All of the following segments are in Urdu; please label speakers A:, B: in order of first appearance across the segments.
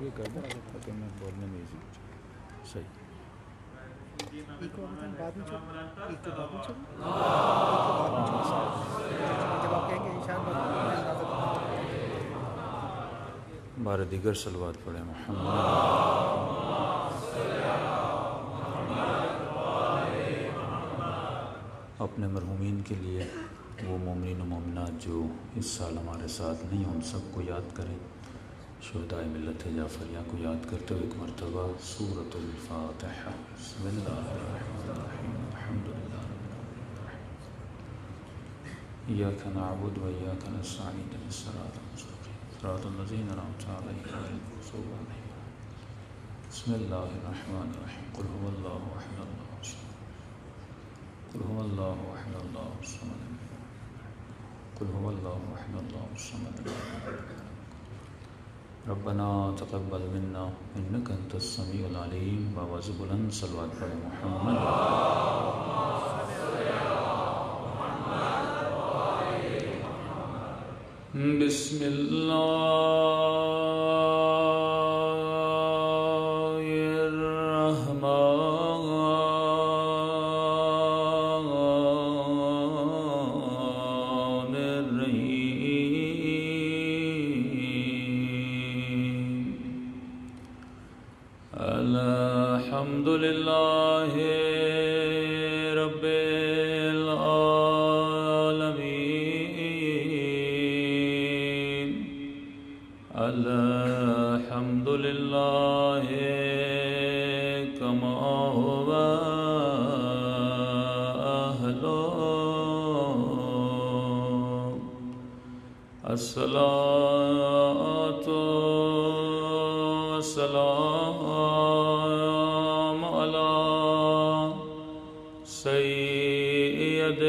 A: آگے کر دیں تاکہ میں بولنے میں ایزی صحیح.
B: ایک کو بعد میں جب آپ کہیں گے انشاءاللہ میں اندازہ
A: بار دیگر صلوات پڑھیں محمد. اپنے مرحومین کے لیے وہ مومنین و مومنات جو اس سال ہمارے ساتھ نہیں، ان سب کو یاد کریں. شہدائے ملت جعفریہ کو یاد کرتے ہوئے ایک مرتبہ سورۃ الفاتحہ. بسم اللہ الرحمن الرحیم. الحمد للہ ایاک نعبد و ایاک نستعین اهدنا الصراط المستقیم صراط الذین انعمت علیہم غیر المغضوب علیہم. بسم اللہ الرحمن الرحیم. قل هو اللہ احد اللہ الصمد. قل هو اللہ احد اللہ الصمد. قل هو اللہ احد اللہ الصمد. ربنا تقبل منا انک انت السمیع العلیم. بآواز بلند صلوات پڑھیں محمد. بسم اللہ الرحمن الرحیم. الحمد للہ رب العالمین. الحمد للہ کما هو اہلہ. الصلاۃ والسلام علی سید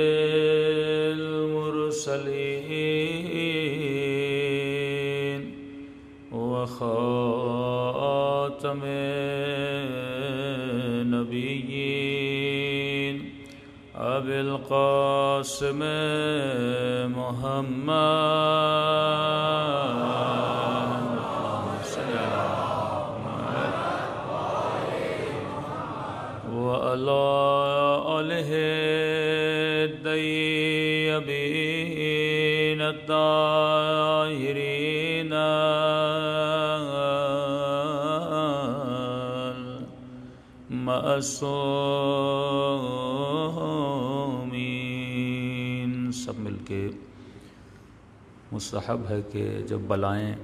A: المرسلین وخاتم النبیین ابی القاسم محمد وعلی آلہ الطیبین الطاہرین المعصومین. سب مل کے مستحب ہے کہ جب بلائیں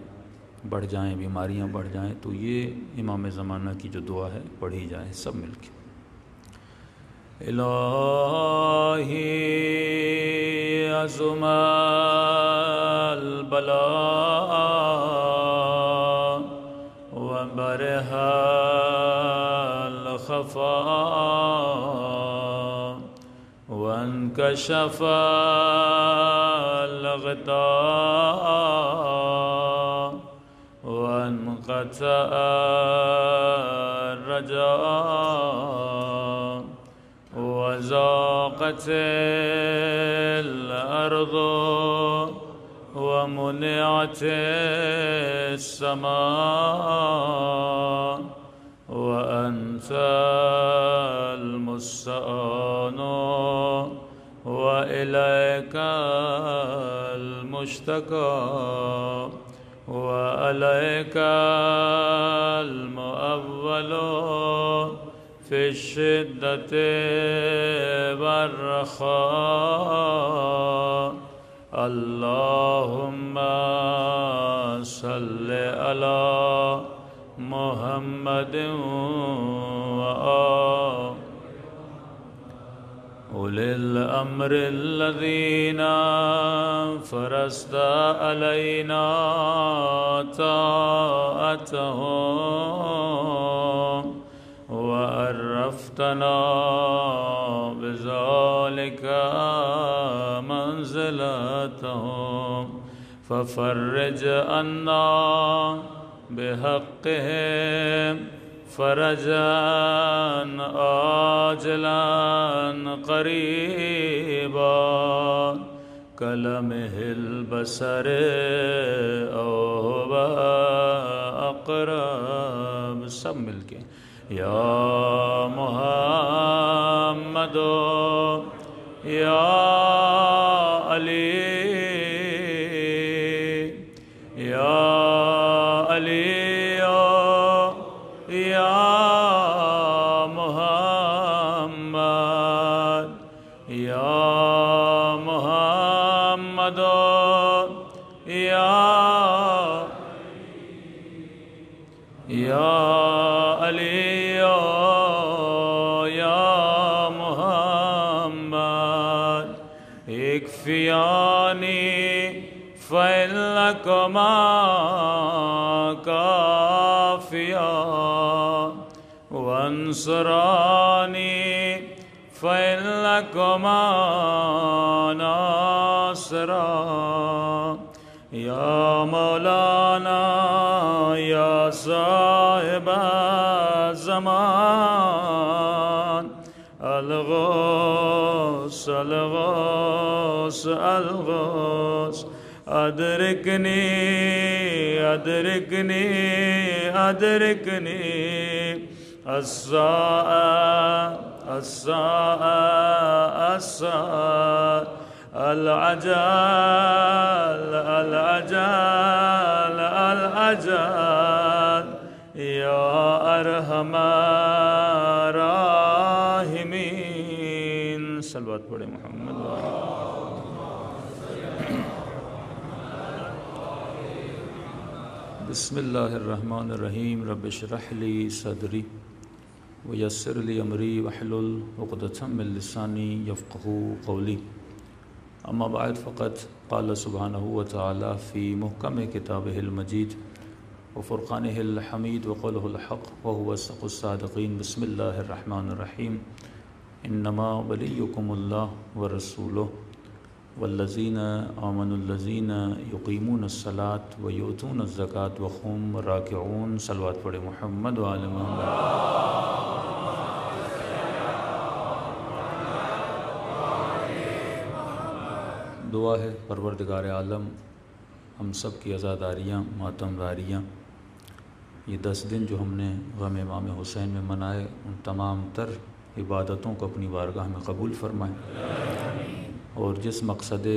A: بڑھ جائیں، بیماریاں بڑھ جائیں، تو یہ امام زمانہ کی جو دعا ہے پڑھی جائے سب مل کے. الہی عظم البلاء وبرح الخفاء وانکشف الغطاء وانقطع الرجاء وضاقت الأرض ومنعت السماء وأنت المستعان وإليك المشتكى وعليك المؤول في الشدة والرخاء. اللهم صل على محمد أولي الأمر الذين فرضت علينا طاعتهم وعرفتنا بذلك منزلتهم ففرج عنا بحقهم فرجا عاجلا قريبا كلمح البصر أو أقرب سب مل کے یا محمد یا علی یا علی یا محمد یا محمد یا علی یا محمد اکفیانی فإنکما کافیا وانصرانی فإنکما ناصرا یا مولانا یا صاحب زمان الغوث الغوث الغوث ادرکنی ادرکنی ادرکنی الساعة الساعة الساعة العجل العجل العجل یا ارحم الراحمین صلوات پڑھے محمد بسم اللہ الرحمن الرحیم رب اشرح لی صدری ویسر لی امری واحلل عقدۃ من لسانی یفقهوا قولی اما بعد فقد قال سبحانہ وتعالی فی محکم کتابہ المجید وفرقانہ الحمید وقولہ الحق وهو اصدق الصادقین بسم اللہ الرحمن الرحیم انما ولیکم اللہ ورسولہ والذین آمنوا الذین یقیمون الصلاۃ ویؤتون الزکاۃ وهم راکعون صلوات پڑھے محمد وآل محمد دعا ہے پروردگار عالم ہم سب کی عزاداریاں ماتم داریاں یہ 10 دن جو ہم نے غم امام حسین میں منائے ان تمام تر عبادتوں کو اپنی بارگاہ میں قبول فرمائیں اور جس مقصد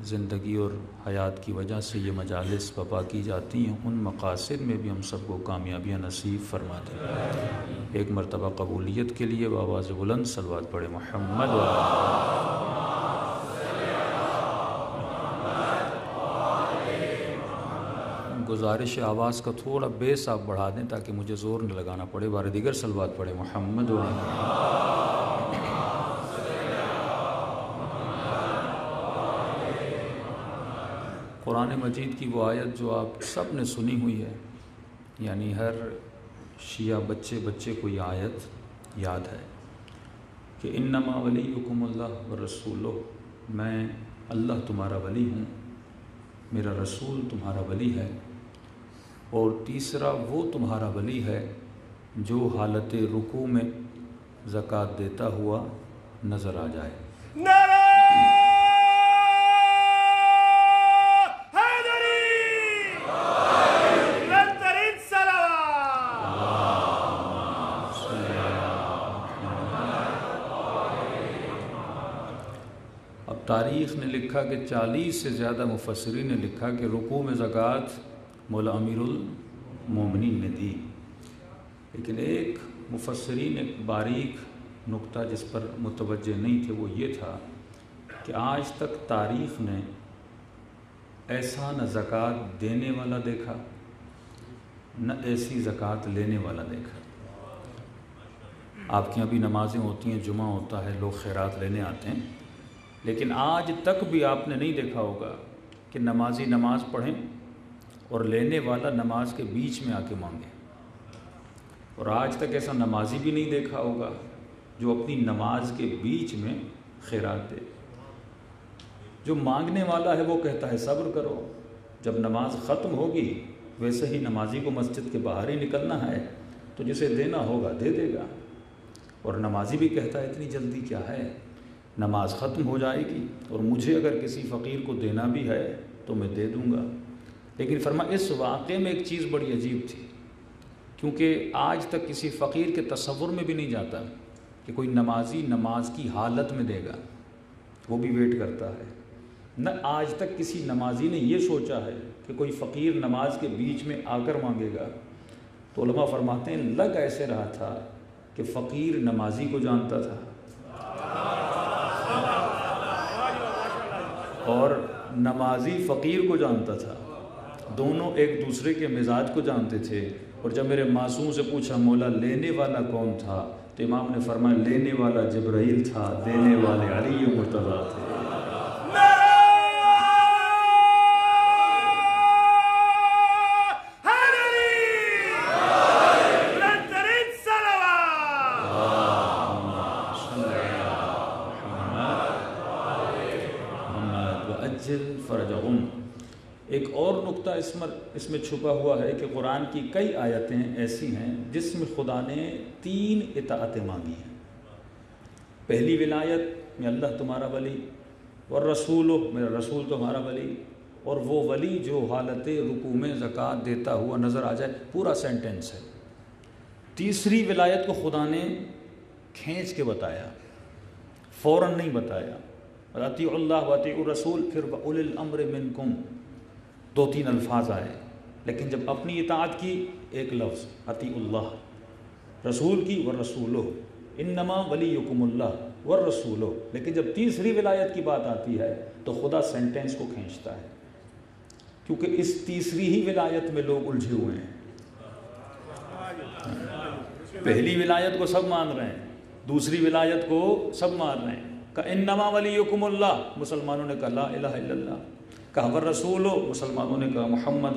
A: زندگی اور حیات کی وجہ سے یہ مجالس بپا کی جاتی ہیں ان مقاصد میں بھی ہم سب کو کامیابیاں نصیب فرما دیں ایک مرتبہ قبولیت کے لیے بآواز بلند صلوات پڑھے محمد گزارش آواز کا تھوڑا بیس آپ بڑھا دیں تاکہ مجھے زور نہ لگانا پڑے بار دیگر صلوات پڑھے محمد قرآن مجید کی وہ آیت جو آپ سب نے سنی ہوئی ہے یعنی ہر شیعہ بچے کو یہ آیت یاد ہے کہ انما ولیکم اللہ ورسولہ میں اللہ تمہارا ولی ہوں میرا رسول تمہارا ولی ہے اور تیسرا وہ تمہارا ولی ہے جو حالت رکوع میں زکوٰۃ دیتا ہوا نظر آ جائے اب تاریخ نے لکھا کہ 40 سے زیادہ مفسرین نے لکھا کہ رکوع میں زکوٰۃ مولا امیر المومنین نے دی لیکن ایک مفسرین ایک باریک نقطہ جس پر متوجہ نہیں تھے وہ یہ تھا کہ آج تک تاریخ نے ایسا نہ زکوٰۃ دینے والا دیکھا نہ ایسی زکوٰۃ لینے والا دیکھا آپ کے یہاں بھی نمازیں ہوتی ہیں جمعہ ہوتا ہے لوگ خیرات لینے آتے ہیں لیکن آج تک بھی آپ نے نہیں دیکھا ہوگا کہ نمازی نماز پڑھیں اور لینے والا نماز کے بیچ میں آ کے مانگے اور آج تک ایسا نمازی بھی نہیں دیکھا ہوگا جو اپنی نماز کے بیچ میں خیرات دے جو مانگنے والا ہے وہ کہتا ہے صبر کرو جب نماز ختم ہوگی ویسے ہی نمازی کو مسجد کے باہر ہی نکلنا ہے تو جسے دینا ہوگا دے دے گا اور نمازی بھی کہتا ہے اتنی جلدی کیا ہے نماز ختم ہو جائے گی اور مجھے اگر کسی فقیر کو دینا بھی ہے تو میں دے دوں گا لیکن فرما اس واقعے میں ایک چیز بڑی عجیب تھی کیونکہ آج تک کسی فقیر کے تصور میں بھی نہیں جاتا کہ کوئی نمازی نماز کی حالت میں دے گا، وہ بھی ویٹ کرتا ہے۔ نہ آج تک کسی نمازی نے یہ سوچا ہے کہ کوئی فقیر نماز کے بیچ میں آ کر مانگے گا۔ تو علماء فرماتے ہیں لگ ایسے رہا تھا کہ فقیر نمازی کو جانتا تھا اور نمازی فقیر کو جانتا تھا، دونوں ایک دوسرے کے مزاج کو جانتے تھے۔ اور جب میرے معصوم سے پوچھا مولا لینے والا کون تھا، تو امام نے فرمایا لینے والا جبرائیل تھا، دینے والے علی مرتضیٰ تھے۔ فرجہم۔ ایک اور نقطہ اس میں چھپا ہوا ہے کہ قرآن کی کئی آیتیں ایسی ہیں جس میں خدا نے 3 اطاعتیں مانگی ہیں۔ پہلی ولایت میں اللہ تمہارا ولی، والرسول میرا رسول تمہارا ولی، اور وہ ولی جو حالت رکوع میں زکوٰۃ دیتا ہوا نظر آ جائے، پورا سینٹنس ہے۔ تیسری ولایت کو خدا نے کھینچ کے بتایا، فوراً نہیں بتایا۔ اطیعوا اللہ واطیعوا الرسول، پھر وَأُولِي الْأَمْرِ مِنْكُمْ، 2-3 الفاظ آئے۔ لیکن جب اپنی اطاعت کی ایک لفظ اطیعوا اللہ، رسول کی وَالرَّسُولُ انما ولیکم اللہ والرسول، لیکن جب تیسری ولایت کی بات آتی ہے تو خدا سینٹنس کو کھینچتا ہے، کیونکہ اس تیسری ہی ولایت میں لوگ الجھے ہوئے ہیں۔ پہلی ولایت کو سب مان رہے ہیں، دوسری ولایت کو سب مان رہے ہیں۔ کہ انما ولیکم اللہ، مسلمانوں نے کہا لا الہ الا اللہ، کہا والرسول، مسلمانوں نے کہا محمد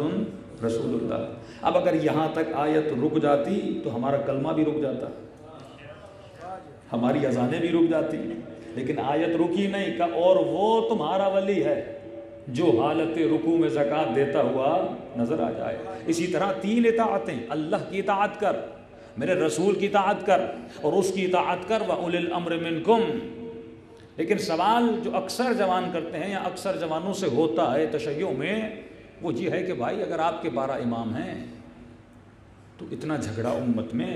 A: رسول اللہ۔ اب اگر یہاں تک آیت رک جاتی تو ہمارا کلمہ بھی رک جاتا، ہماری اذانیں بھی رک جاتی، لیکن آیت رکی نہیں، کہ اور وہ تمہارا ولی ہے جو حالت رکوع میں زکوٰۃ دیتا ہوا نظر آ جائے۔ اسی طرح 3 اطاعتیں، اللہ کی اطاعت کر، میرے رسول کی اطاعت کر، اور اس کی اطاعت کر وَأُولِي الْأَمْرِ مِنْكُمْ۔ لیکن سوال جو اکثر جوان کرتے ہیں یا اکثر جوانوں سے ہوتا ہے تشیع میں، وہ یہ ہے کہ بھائی اگر آپ کے 12 امام ہیں تو اتنا جھگڑا امت میں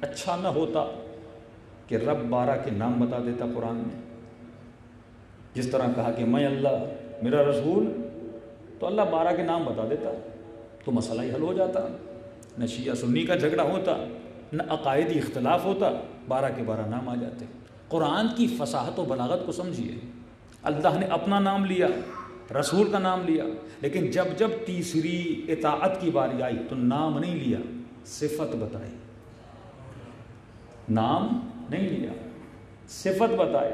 A: اچھا نہ ہوتا کہ رب 12 کے نام بتا دیتا قرآن میں، جس طرح کہا کہ میں اللہ میرا رسول، تو اللہ 12 کے نام بتا دیتا تو مسئلہ ہی حل ہو جاتا، نہ شیعہ سنی کا جھگڑا ہوتا، نہ عقائدی اختلاف ہوتا، 12 کے 12 نام آ جاتے۔ قرآن کی فصاحت و بلاغت کو سمجھیے، اللہ نے اپنا نام لیا، رسول کا نام لیا، لیکن جب تیسری اطاعت کی باری آئی تو نام نہیں لیا، صفت بتائی، نام نہیں لیا، صفت بتائی۔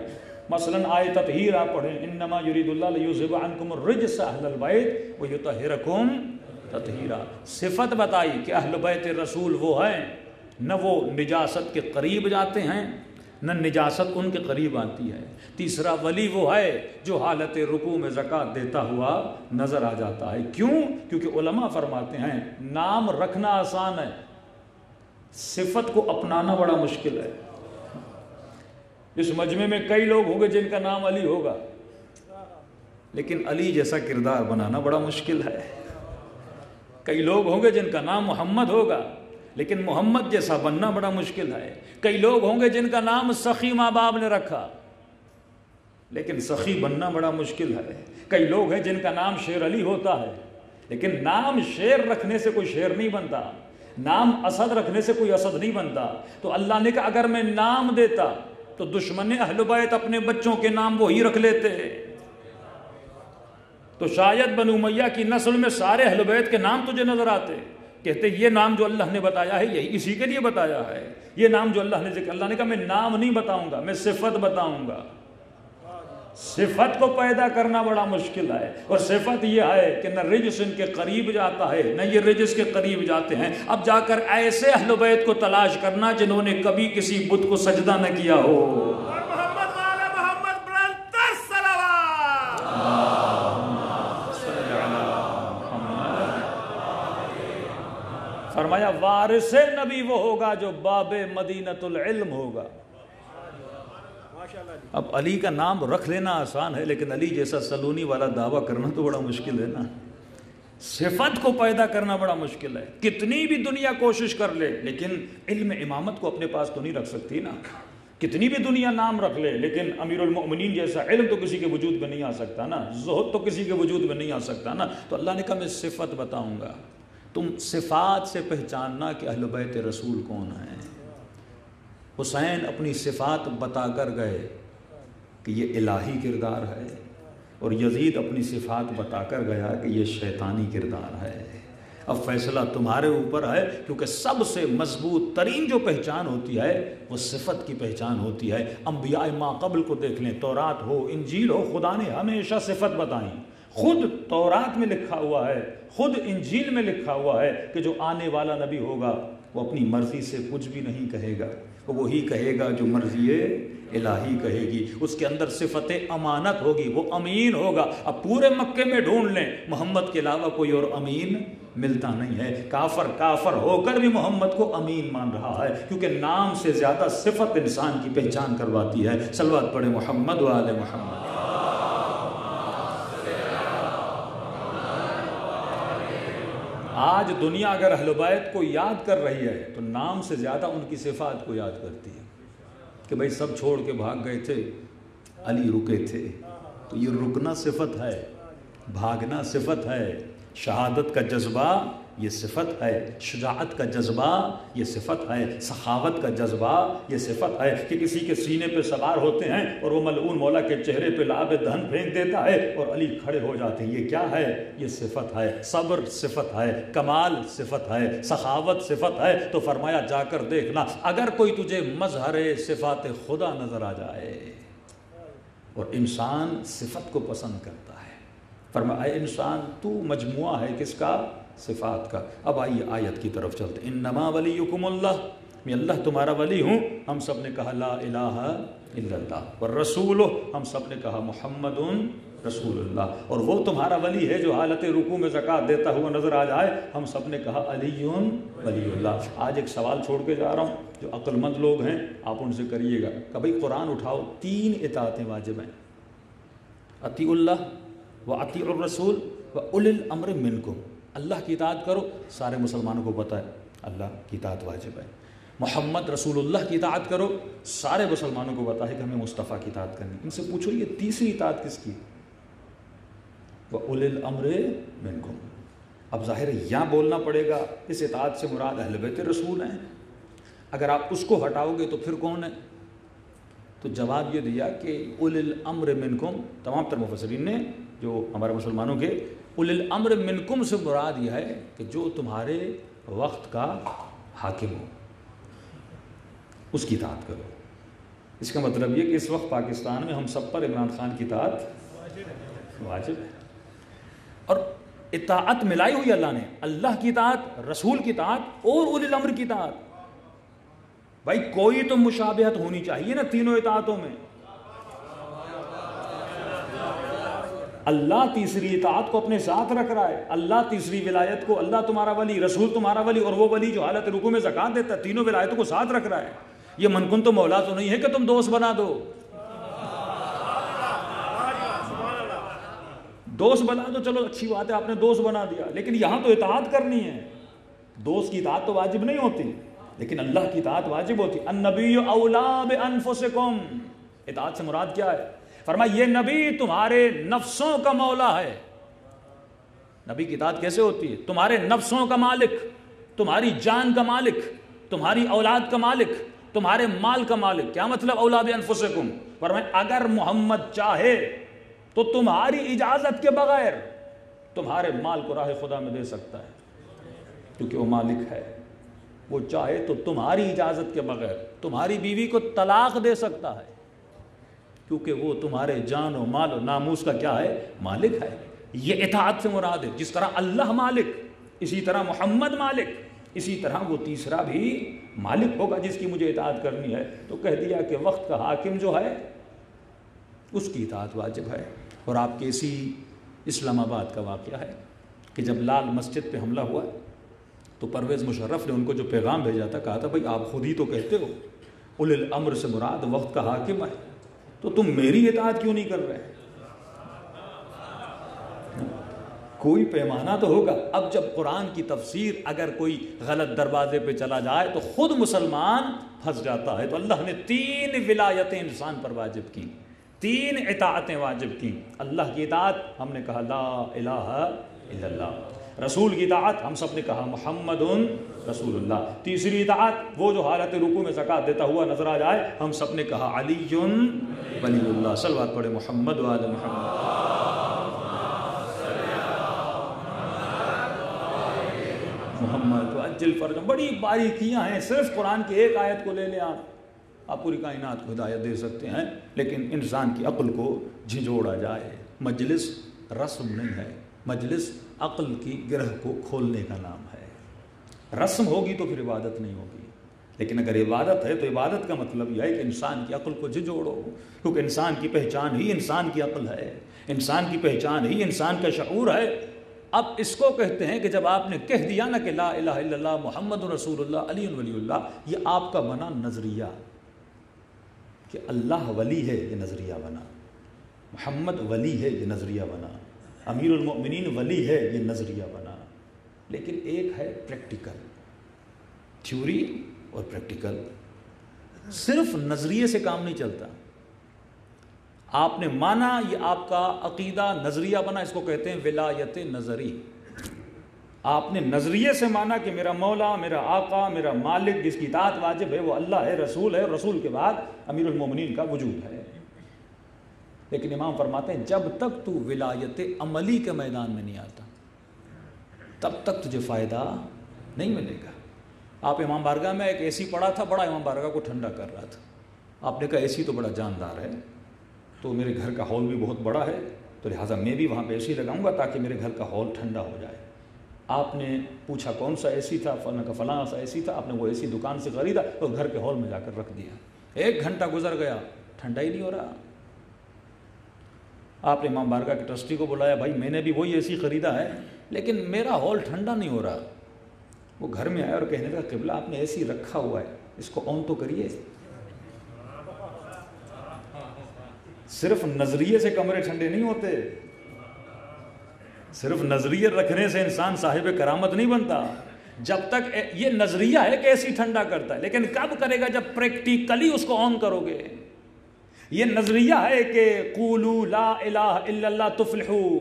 A: مثلا آیت تطہیرہ پڑھیں، انما یرید اللہ لیذھب عنکم الرجس اہل البیت ویطہرکم تطہیرا، صفت بتائی کہ اہل بیت رسول وہ ہیں، نہ وہ نجاست کے قریب جاتے ہیں نہ نجاست ان کے قریب آتی ہے۔ تیسرا ولی وہ ہے جو حالت رکوع میں زکوٰۃ دیتا ہوا نظر آ جاتا ہے۔ کیوں؟ کیونکہ علماء فرماتے ہیں نام رکھنا آسان ہے، صفت کو اپنانا بڑا مشکل ہے۔ اس مجمع میں کئی لوگ ہوں گے جن کا نام علی ہوگا، لیکن علی جیسا کردار بنانا بڑا مشکل ہے۔ کئی لوگ ہوں گے جن کا نام محمد ہوگا، لیکن محمد جیسا بننا بڑا مشکل ہے۔ کئی لوگ ہوں گے جن کا نام سخی ماں باپ نے رکھا، لیکن سخی بننا بڑا مشکل ہے۔ کئی لوگ ہیں جن کا نام شیر علی ہوتا ہے، لیکن نام شیر رکھنے سے کوئی شیر نہیں بنتا، نام اسد رکھنے سے کوئی اسد نہیں بنتا۔ تو اللہ نے کہا اگر میں نام دیتا تو دشمن اہل بیت اپنے بچوں کے نام وہی رکھ لیتے، تو شاید بنو امیہ کی نسل میں سارے اہل بیت کے نام تجھے نظر آتے، کہتے یہ نام جو اللہ نے بتایا ہے یہی اسی کے لیے بتایا ہے، یہ نام جو اللہ نے ذکر، اللہ نے کہا میں نام نہیں بتاؤں گا، میں صفت بتاؤں گا۔ صفت کو پیدا کرنا بڑا مشکل ہے، اور صفت یہ ہے کہ نہ رجس ان کے قریب جاتا ہے نہ یہ رجس کے قریب جاتے ہیں۔ اب جا کر ایسے اہل بیت کو تلاش کرنا جنہوں نے کبھی کسی بت کو سجدہ نہ کیا ہو۔ فرمایا وارث نبی وہ ہوگا جو باب مدینۃ العلم ہوگا۔ اب علی کا نام رکھ لینا آسان ہے، لیکن علی جیسا سلونی والا دعویٰ کرنا تو بڑا مشکل ہے نا۔ صفت کو پیدا کرنا بڑا مشکل ہے. کتنی بھی دنیا کوشش کر لے لیکن علم امامت کو اپنے پاس تو نہیں رکھ سکتی نا. کتنی بھی دنیا نام رکھ لے لیکن امیر المؤمنین جیسا علم تو کسی کے وجود میں نہیں آ سکتا نا, زہد تو کسی کے وجود میں نہیں آ سکتا نا. تو اللہ نے کہا میں صفت بتاؤں گا, تم صفات سے پہچاننا کہ اہل بیت رسول کون ہیں. حسین اپنی صفات بتا کر گئے کہ یہ الہی کردار ہے, اور یزید اپنی صفات بتا کر گیا کہ یہ شیطانی کردار ہے. اب فیصلہ تمہارے اوپر ہے, کیونکہ سب سے مضبوط ترین جو پہچان ہوتی ہے وہ صفت کی پہچان ہوتی ہے. انبیاء ما قبل کو دیکھ لیں, تورات ہو انجیل ہو, خدا نے ہمیشہ صفت بتائیں. خود تورات میں لکھا ہوا ہے, خود انجیل میں لکھا ہوا ہے کہ جو آنے والا نبی ہوگا وہ اپنی مرضی سے کچھ بھی نہیں کہے گا, وہی کہے گا جو مرضی الہی کہے گی. اس کے اندر صفت امانت ہوگی, وہ امین ہوگا. اب پورے مکے میں ڈھونڈ لیں, محمد کے علاوہ کوئی اور امین ملتا نہیں ہے. کافر ہو کر بھی محمد کو امین مان رہا ہے, کیونکہ نام سے زیادہ صفت انسان کی پہچان کرواتی ہے. صلوات پڑھے محمد و آل محمد. آج دنیا اگر اہل بیت کو یاد کر رہی ہے تو نام سے زیادہ ان کی صفات کو یاد کرتی ہے کہ بھئی سب چھوڑ کے بھاگ گئے تھے, علی رکے تھے. تو یہ رکنا صفت ہے, بھاگنا صفت ہے. شہادت کا جذبہ یہ صفت ہے, شجاعت کا جذبہ یہ صفت ہے, سخاوت کا جذبہ یہ صفت ہے کہ کسی کے سینے پہ سوار ہوتے ہیں اور وہ ملعون مولا کے چہرے پہ لعاب دہن پھینک دیتا ہے اور علی کھڑے ہو جاتے ہیں. یہ کیا ہے؟ یہ صفت ہے. صبر صفت ہے, کمال صفت ہے, سخاوت صفت ہے. تو فرمایا جا کر دیکھنا اگر کوئی تجھے مظہر صفات خدا نظر آ جائے, اور انسان صفت کو پسند کرتا ہے. فرمایا اے انسان تو مجموعہ ہے کس کا؟ صفات کا. اب آئیے آیت کی طرف چلتے. انما ولیکم اللہ, میں اللہ تمہارا ولی ہوں. ہم سب نے کہا لا الہ الا اللہ, والرسول, ہم سب نے کہا محمد رسول اللہ. اور وہ تمہارا ولی ہے جو حالت رکوع میں زکوٰۃ دیتا ہوا نظر آ جائے. ہم سب نے کہا علی ولی اللہ. آج ایک سوال چھوڑ کے جا رہا ہوں, جو عقل مند لوگ ہیں آپ ان سے کریے گا کہ بھئی قرآن اٹھاؤ, 3 اطاعتیں واجب ہیں, اطیعوا اللہ وَأَطِيعُوا الرَّسُولَ وَأُولِي الْأَمْرِ مِنْكُمْ. اللہ کی اطاعت کرو, سارے مسلمانوں کو پتہ ہے اللہ کی اطاعت واجب ہے. محمد رسول اللہ کی اطاعت کرو, سارے مسلمانوں کو پتہ ہے کہ ہمیں مصطفیٰ کی اطاعت کرنی. ان سے پوچھو یہ تیسری اطاعت کس کی؟ وَأُولِي الْأَمْرِ مِنْكُمْ. اب ظاہر ہے یہاں بولنا پڑے گا اس اطاعت سے مراد اہل بیت رسول ہیں. اگر آپ اس کو ہٹاؤ گے تو پھر کون ہے؟ تو جواب یہ دیا کہ اولی الامر منکم. تمام تر مفسرین نے جو ہمارے مسلمانوں کے, اولی الامر منکم سے مراد یہ ہے کہ جو تمہارے وقت کا حاکم ہو اس کی اطاعت کرو. اس کا مطلب یہ کہ اس وقت پاکستان میں ہم سب پر عمران خان کی اطاعت واجب ہے. اور اطاعت ملائی ہوئی اللہ نے, اللہ کی اطاعت, رسول کی اطاعت اور اولی الامر کی اطاعت. بھائی کوئی تو مشابہت ہونی چاہیے نا تینوں اطاعتوں میں. اللہ تیسری اطاعت کو اپنے ساتھ رکھ رہا ہے, اللہ تیسری ولایت کو, اللہ تمہارا ولی, رسول تمہارا ولی, اور وہ ولی جو حالت رکوع میں زکوٰۃ دیتا ہے, تینوں ولایتوں کو ساتھ رکھ رہا ہے. یہ منکن تو مولا تو نہیں ہے کہ تم دوست بنا دو, دوست بنا دو چلو اچھی بات ہے آپ نے دوست بنا دیا, لیکن یہاں تو اطاعت کرنی ہے. دوست کی اطاعت تو واجب نہیں ہوتی لیکن اللہ کی اطاعت واجب ہوتی. النبی اولا بانفسکم. اطاعت سے مراد کیا ہے؟ فرمایا یہ نبی تمہارے نفسوں کا مولا ہے. نبی کی اطاعت کیسے ہوتی ہے؟ تمہارے نفسوں کا مالک, تمہاری جان کا مالک, تمہاری اولاد کا مالک, تمہارے مال کا مالک. کیا مطلب اولا بانفسکم؟ فرمایا اگر محمد چاہے تو تمہاری اجازت کے بغیر تمہارے مال کو راہ خدا میں دے سکتا ہے, کیونکہ وہ مالک ہے. وہ چاہے تو تمہاری اجازت کے بغیر تمہاری بیوی کو طلاق دے سکتا ہے, کیونکہ وہ تمہارے جان و مال و ناموس کا کیا ہے؟ مالک ہے. یہ اطاعت سے مراد ہے. جس طرح اللہ مالک, اسی طرح محمد مالک, اسی طرح وہ تیسرا بھی مالک ہوگا جس کی مجھے اطاعت کرنی ہے. تو کہہ دیا کہ وقت کا حاکم جو ہے اس کی اطاعت واجب ہے. اور آپ کے اسی اسلام آباد کا واقعہ ہے کہ جب لال مسجد پہ حملہ ہوا تو پرویز مشرف نے ان کو جو پیغام بھیجا تھا, کہا تھا بھائی آپ خود ہی تو کہتے ہو اولی الامر سے مراد وقت کا حاکم ہے, تو تم میری اطاعت کیوں نہیں کر رہے؟
C: کوئی پیمانہ تو ہوگا. اب جب قرآن کی تفسیر اگر کوئی غلط دروازے پہ چلا جائے تو خود مسلمان پھنس جاتا ہے. تو اللہ نے 3 ولایتیں انسان پر واجب کی, 3 اطاعتیں واجب کی. اللہ کی اطاعت ہم نے کہا لا الہ الا اللہ. رسول کی اطاعت ہم سب نے کہا محمد رسول اللہ. تیسری اطاعت وہ جو حالت رکوع میں زکوٰۃ دیتا ہوا نظر آ جائے, ہم سب نے کہا علی ولی اللہ. صلوات پڑھے محمد و آل محمد. محمد تو اجل فرج. بڑی باریکیاں ہیں, صرف قرآن کی ایک آیت کو لے لیں آپ پوری کائنات کو ہدایت دے سکتے ہیں. لیکن انسان کی عقل کو جھنجھوڑا جائے. مجلس رسم نہیں ہے, مجلس عقل کی گرہ کو کھولنے کا نام ہے. رسم ہوگی تو پھر عبادت نہیں ہوگی, لیکن اگر عبادت ہے تو عبادت کا مطلب یہ ہے کہ انسان کی عقل کو جھنجھوڑو, کیونکہ انسان کی پہچان ہی انسان کی عقل ہے, انسان کی پہچان ہی انسان کا شعور ہے. اب اس کو کہتے ہیں کہ جب آپ نے کہہ دیا نا کہ لا الہ الا اللہ محمد رسول اللہ علی ولی اللہ, یہ آپ کا بنا نظریہ کہ اللہ ولی ہے, یہ نظریہ بنا. محمد ولی ہے, یہ نظریہ بنا. امیر المؤمنین ولی ہے, یہ نظریہ بنا. لیکن ایک ہے پریکٹیکل, تھیوری اور پریکٹیکل. صرف نظریے سے کام نہیں چلتا. آپ نے مانا, یہ آپ کا عقیدہ نظریہ بنا, اس کو کہتے ہیں ولایت نظری. آپ نے نظریے سے مانا کہ میرا مولا, میرا آقا, میرا مالک جس کی اطاعت واجب ہے وہ اللہ ہے, رسول ہے, رسول کے بعد امیر المومنین کا وجود ہے. لیکن امام فرماتے ہیں جب تک تو ولایت عملی کے میدان میں نہیں آتا تب تک تجھے فائدہ نہیں ملے گا. آپ امام بارگاہ میں ایک اے سی پڑا تھا, بڑا امام بارگاہ کو ٹھنڈا کر رہا تھا. آپ نے کہا اے سی تو بڑا جاندار ہے, تو میرے گھر کا ہال بھی بہت بڑا ہے, تو لہٰذا میں بھی وہاں پہ اے سی لگاؤں گا تاکہ میرے گھر کا ہال ٹھنڈا ہو جائے. آپ نے پوچھا کون سا اے سی تھا, فلاں سا اے سی تھا. آپ نے وہ اے سی دکان سے خریدا اور گھر کے ہال میں جا کر رکھ دیا. 1 گھنٹہ گزر گیا, ٹھنڈا ہی نہیں ہو رہا. آپ نے امام بارگاہ کے ٹرسٹی کو بلایا, بھائی میں نے بھی وہی اے سی خریدا ہے لیکن میرا ہال ٹھنڈا نہیں ہو رہا. وہ گھر میں آیا اور کہنے لگا قبلہ آپ نے اے سی رکھا ہوا ہے, اس کو آن تو کریے. صرف نظریے سے کمرے ٹھنڈے نہیں ہوتے, صرف نظریے رکھنے سے انسان صاحب کرامت نہیں بنتا. جب تک یہ نظریہ ہے کہ ایسی ٹھنڈا کرتا ہے, لیکن کب کرے گا جب پریکٹیکلی اس کو آن کرو گے. یہ نظریہ ہے کہ قولوا لا الہ الا اللہ تفلحوا,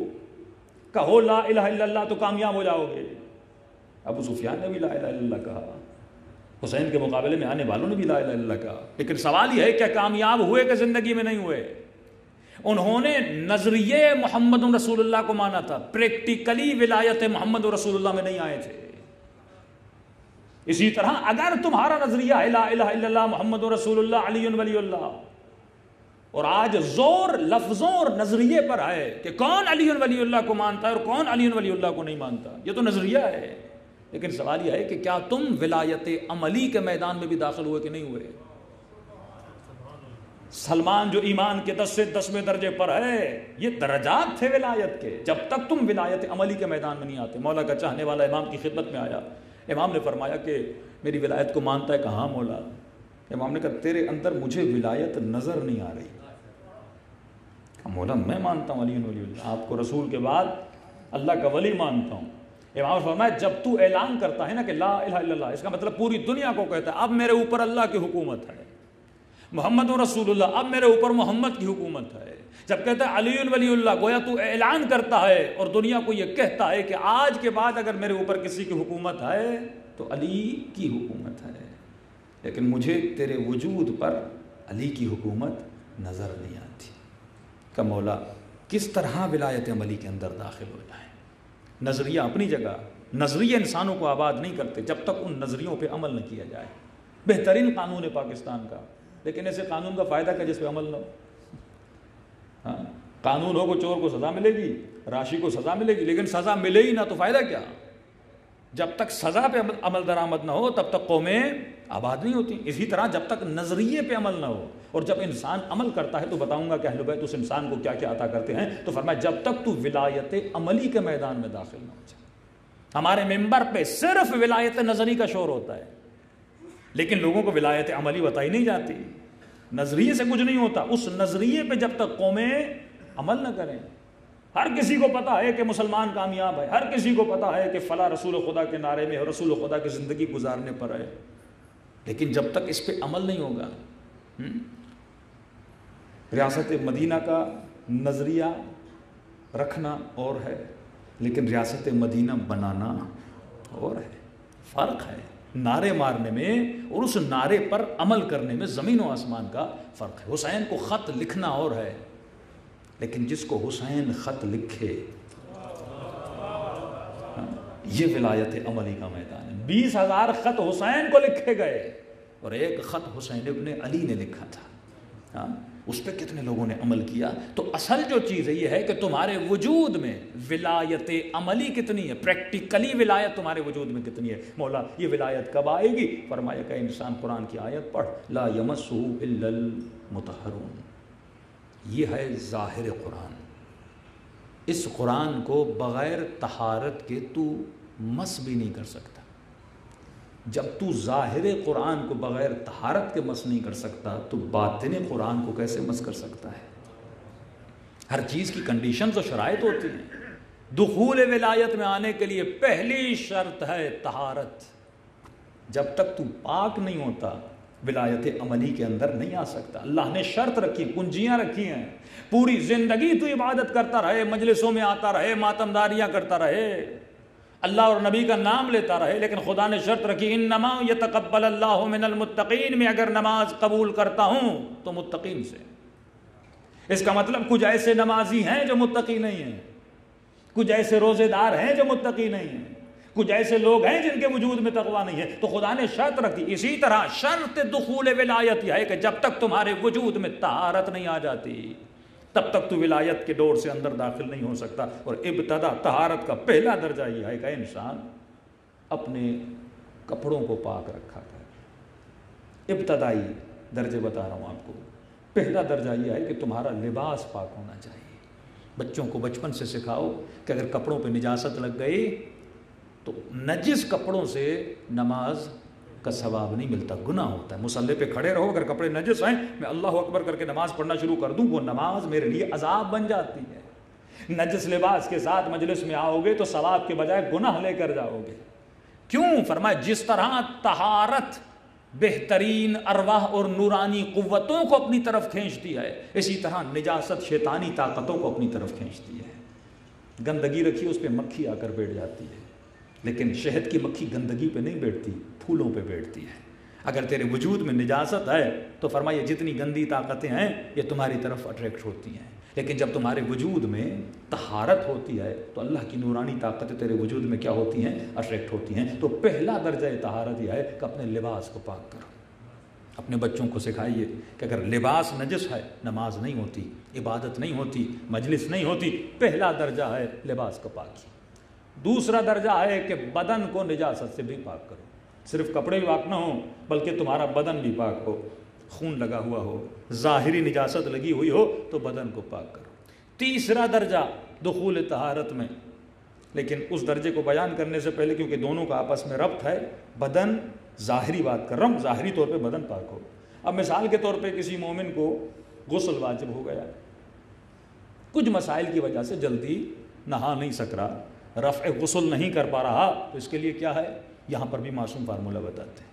C: کہو لا الہ الا اللہ تو کامیاب ہو جاؤ گے. ابو سفیان نے بھی لا الہ الا اللہ کہا, حسین کے مقابلے میں آنے والوں نے بھی لا الہ الا اللہ کہا. لیکن سوال یہ ہے کیا کامیاب ہوئے کہ زندگی میں نہیں ہوئے؟ انہوں نے نظریے محمد رسول اللہ کو مانا تھا, پریکٹیکلی ولایت محمد رسول اللہ میں نہیں آئے تھے. اسی طرح اگر تمہارا نظریہ ہے لا الہ الا اللہ محمد رسول اللہ علی ولی اللہ, اور آج زور لفظوں اور نظریے پر ہے کہ کون علی ولی اللہ کو مانتا ہے اور کون علی ولی اللہ کو نہیں مانتا, یہ تو نظریہ ہے. لیکن سوال یہ ہے کہ کیا تم ولایت عملی کے میدان میں بھی داخل ہوئے کہ نہیں ہوئے؟ سلمان جو ایمان کے 10 سے 10ویں درجے پر ہے, یہ درجات تھے ولایت کے. جب تک تم ولایت عملی کے میدان میں نہیں آتے. مولا کا چاہنے والا امام کی خدمت میں آیا, امام نے فرمایا کہ میری ولایت کو مانتا ہے؟ کہاں مولا. امام نے کہا تیرے اندر مجھے ولایت نظر نہیں آ رہی. مولا میں مانتا ہوں علی ولی اللہ, آپ کو رسول کے بعد اللہ کا ولی مانتا ہوں. امام نے فرمایا جب تو اعلان کرتا ہے نا کہ لا الہ الا اللہ, اس کا مطلب پوری دنیا کو کہتا ہے اب میرے اوپر اللہ کی حکومت ہے, محمد رسول اللہ اب میرے اوپر محمد کی حکومت ہے. جب کہتا ہے علی ولی اللہ, گویا تو اعلان کرتا ہے اور دنیا کو یہ کہتا ہے کہ آج کے بعد اگر میرے اوپر کسی کی حکومت ہے تو علی کی حکومت ہے, لیکن مجھے تیرے وجود پر علی کی حکومت نظر نہیں آتی. کہ مولا کس طرح ولایت عملی کے اندر داخل ہو جائیں. نظریہ اپنی جگہ, نظریے انسانوں کو آباد نہیں کرتے جب تک ان نظریوں پہ عمل نہ کیا جائے. بہترین قانون ہے پاکستان کا, لیکن ایسے قانون کا فائدہ کیا جس پہ عمل نہ ہو. ہاں قانون ہو کو چور کو سزا ملے گی, راشی کو سزا ملے گی, لیکن سزا ملے ہی نہ تو فائدہ کیا. جب تک سزا پہ عمل درآمد نہ ہو تب تک قومیں آباد نہیں ہوتی. اسی طرح جب تک نظریے پہ عمل نہ ہو, اور جب انسان عمل کرتا ہے تو بتاؤں گا کہ اہل بیت اس انسان کو کیا کیا عطا کرتے ہیں. تو فرمایا جب تک تو ولایت عملی کے میدان میں داخل نہ ہو جائے. ہمارے ممبر پہ صرف ولایت نظری کا شور ہوتا ہے, لیکن لوگوں کو ولایت عملی بتائی نہیں جاتی. نظریے سے کچھ نہیں ہوتا. اس نظریے پہ جب تک قومیں عمل نہ کریں, ہر کسی کو پتا ہے کہ مسلمان کامیاب ہے، ہر کسی کو پتا ہے کہ فلاں رسول خدا کے نعرے میں اور رسول خدا کی زندگی گزارنے پر ہے، لیکن جب تک اس پہ عمل نہیں ہوگا. ریاست مدینہ کا نظریہ رکھنا اور ہے، لیکن ریاست مدینہ بنانا اور ہے. فرق ہے نعرے مارنے میں اور اس نعرے پر عمل کرنے میں زمین و آسمان کا فرق ہے. حسین کو خط لکھنا اور ہے، لیکن جس کو حسین خط لکھے یہ ولایت عملی کا میدان ہے. 20,000 خط حسین کو لکھے گئے اور ایک خط حسین ابن علی نے لکھا تھا. اس پہ کتنے لوگوں نے عمل کیا؟ تو اصل جو چیز ہے یہ ہے کہ تمہارے وجود میں ولایت عملی کتنی ہے، پریکٹیکلی ولایت تمہارے وجود میں کتنی ہے. مولا یہ ولایت کب آئے گی؟ فرمایا کہ انسان قرآن کی آیت پڑھ، لا یمسہ الا المطہرون. یہ ہے ظاہر قرآن. اس قرآن کو بغیر طہارت کے تو مس بھی نہیں کر سکتا. جب تو ظاہر قرآن کو بغیر طہارت کے مس نہیں کر سکتا تو باطن قرآن کو کیسے مس کر سکتا ہے؟ ہر چیز کی کنڈیشنز و شرائط ہوتی ہیں. دخول ولایت میں آنے کے لیے پہلی شرط ہے طہارت. جب تک تو پاک نہیں ہوتا ولایت عملی کے اندر نہیں آ سکتا. اللہ نے شرط رکھی، کنجیاں رکھی ہیں. پوری زندگی تو عبادت کرتا رہے، مجلسوں میں آتا رہے، ماتمداریاں کرتا رہے، اللہ اور نبی کا نام لیتا رہے، لیکن خدا نے شرط رکھی انما یتقبل اللہ من المتقین. میں اگر نماز قبول کرتا ہوں تو متقین سے. اس کا مطلب کچھ ایسے نمازی ہیں جو متقی نہیں ہیں، کچھ ایسے روزے دار ہیں جو متقی نہیں ہیں، کچھ ایسے لوگ ہیں جن کے وجود میں تقویٰ نہیں ہے. تو خدا نے شرط رکھی. اسی طرح شرط دخول ولایت یہ ہے کہ جب تک تمہارے وجود میں طہارت نہیں آ جاتی تب تک تو ولایت کے ڈور سے اندر داخل نہیں ہو سکتا. اور ابتدا طہارت کا پہلا درجہ یہ ہے کہ انسان اپنے کپڑوں کو پاک رکھا کرے. ابتدائی درجے بتا رہا ہوں آپ کو. پہلا درجہ یہ ہے کہ تمہارا لباس پاک ہونا چاہیے. بچوں کو بچپن سے سکھاؤ کہ اگر کپڑوں پہ نجاست لگ گئی تو نجس کپڑوں سے نماز کا ثواب نہیں ملتا، گناہ ہوتا ہے. مصلی پہ کھڑے رہو، اگر کپڑے نجس ہیں میں اللہ اکبر کر کے نماز پڑھنا شروع کر دوں، وہ نماز میرے لیے عذاب بن جاتی ہے. نجس لباس کے ساتھ مجلس میں آؤ گے تو ثواب کے بجائے گناہ لے کر جاؤ گے. کیوں؟ فرمایا جس طرح طہارت بہترین ارواح اور نورانی قوتوں کو اپنی طرف کھینچتی ہے، اسی طرح نجاست شیطانی طاقتوں کو اپنی طرف کھینچتی ہے. گندگی رکھی اس پہ مکھی آ کر بیٹھ جاتی ہے، لیکن شہد کی مکھی گندگی پہ نہیں بیٹھتی، پھولوں پہ بیٹھتی ہے. اگر تیرے وجود میں نجاست ہے تو فرمایا جتنی گندی طاقتیں ہیں یہ تمہاری طرف اٹریکٹ ہوتی ہیں، لیکن جب تمہارے وجود میں طہارت ہوتی ہے تو اللہ کی نورانی طاقتیں تیرے وجود میں کیا ہوتی ہیں؟ اٹریکٹ ہوتی ہیں. تو پہلا درجہ طہارت یہ ہے کہ اپنے لباس کو پاک کرو. اپنے بچوں کو سکھائیے کہ اگر لباس نجس ہے نماز نہیں ہوتی، عبادت نہیں ہوتی، مجلس نہیں ہوتی. پہلا درجہ ہے لباس کو پاکی. دوسرا درجہ ہے کہ بدن کو نجاست سے بھی پاک کرو. صرف کپڑے پاک نہ ہوں بلکہ تمہارا بدن بھی پاک ہو، خون لگا ہوا ہو، ظاہری نجاست لگی ہوئی ہو تو بدن کو پاک کرو. تیسرا درجہ دخول طہارت میں، لیکن اس درجے کو بیان کرنے سے پہلے کیونکہ دونوں کا آپس میں ربط ہے، بدن ظاہری بات کر رہا ہوں، ظاہری طور پہ بدن پاک ہو. اب مثال کے طور پہ کسی مومن کو غسل واجب ہو گیا، کچھ مسائل کی وجہ سے جلدی نہا نہیں سک رہا، رفع غسل نہیں کر پا رہا، تو اس کے لیے کیا ہے؟ یہاں پر بھی معصوم فارمولہ بتاتے ہیں.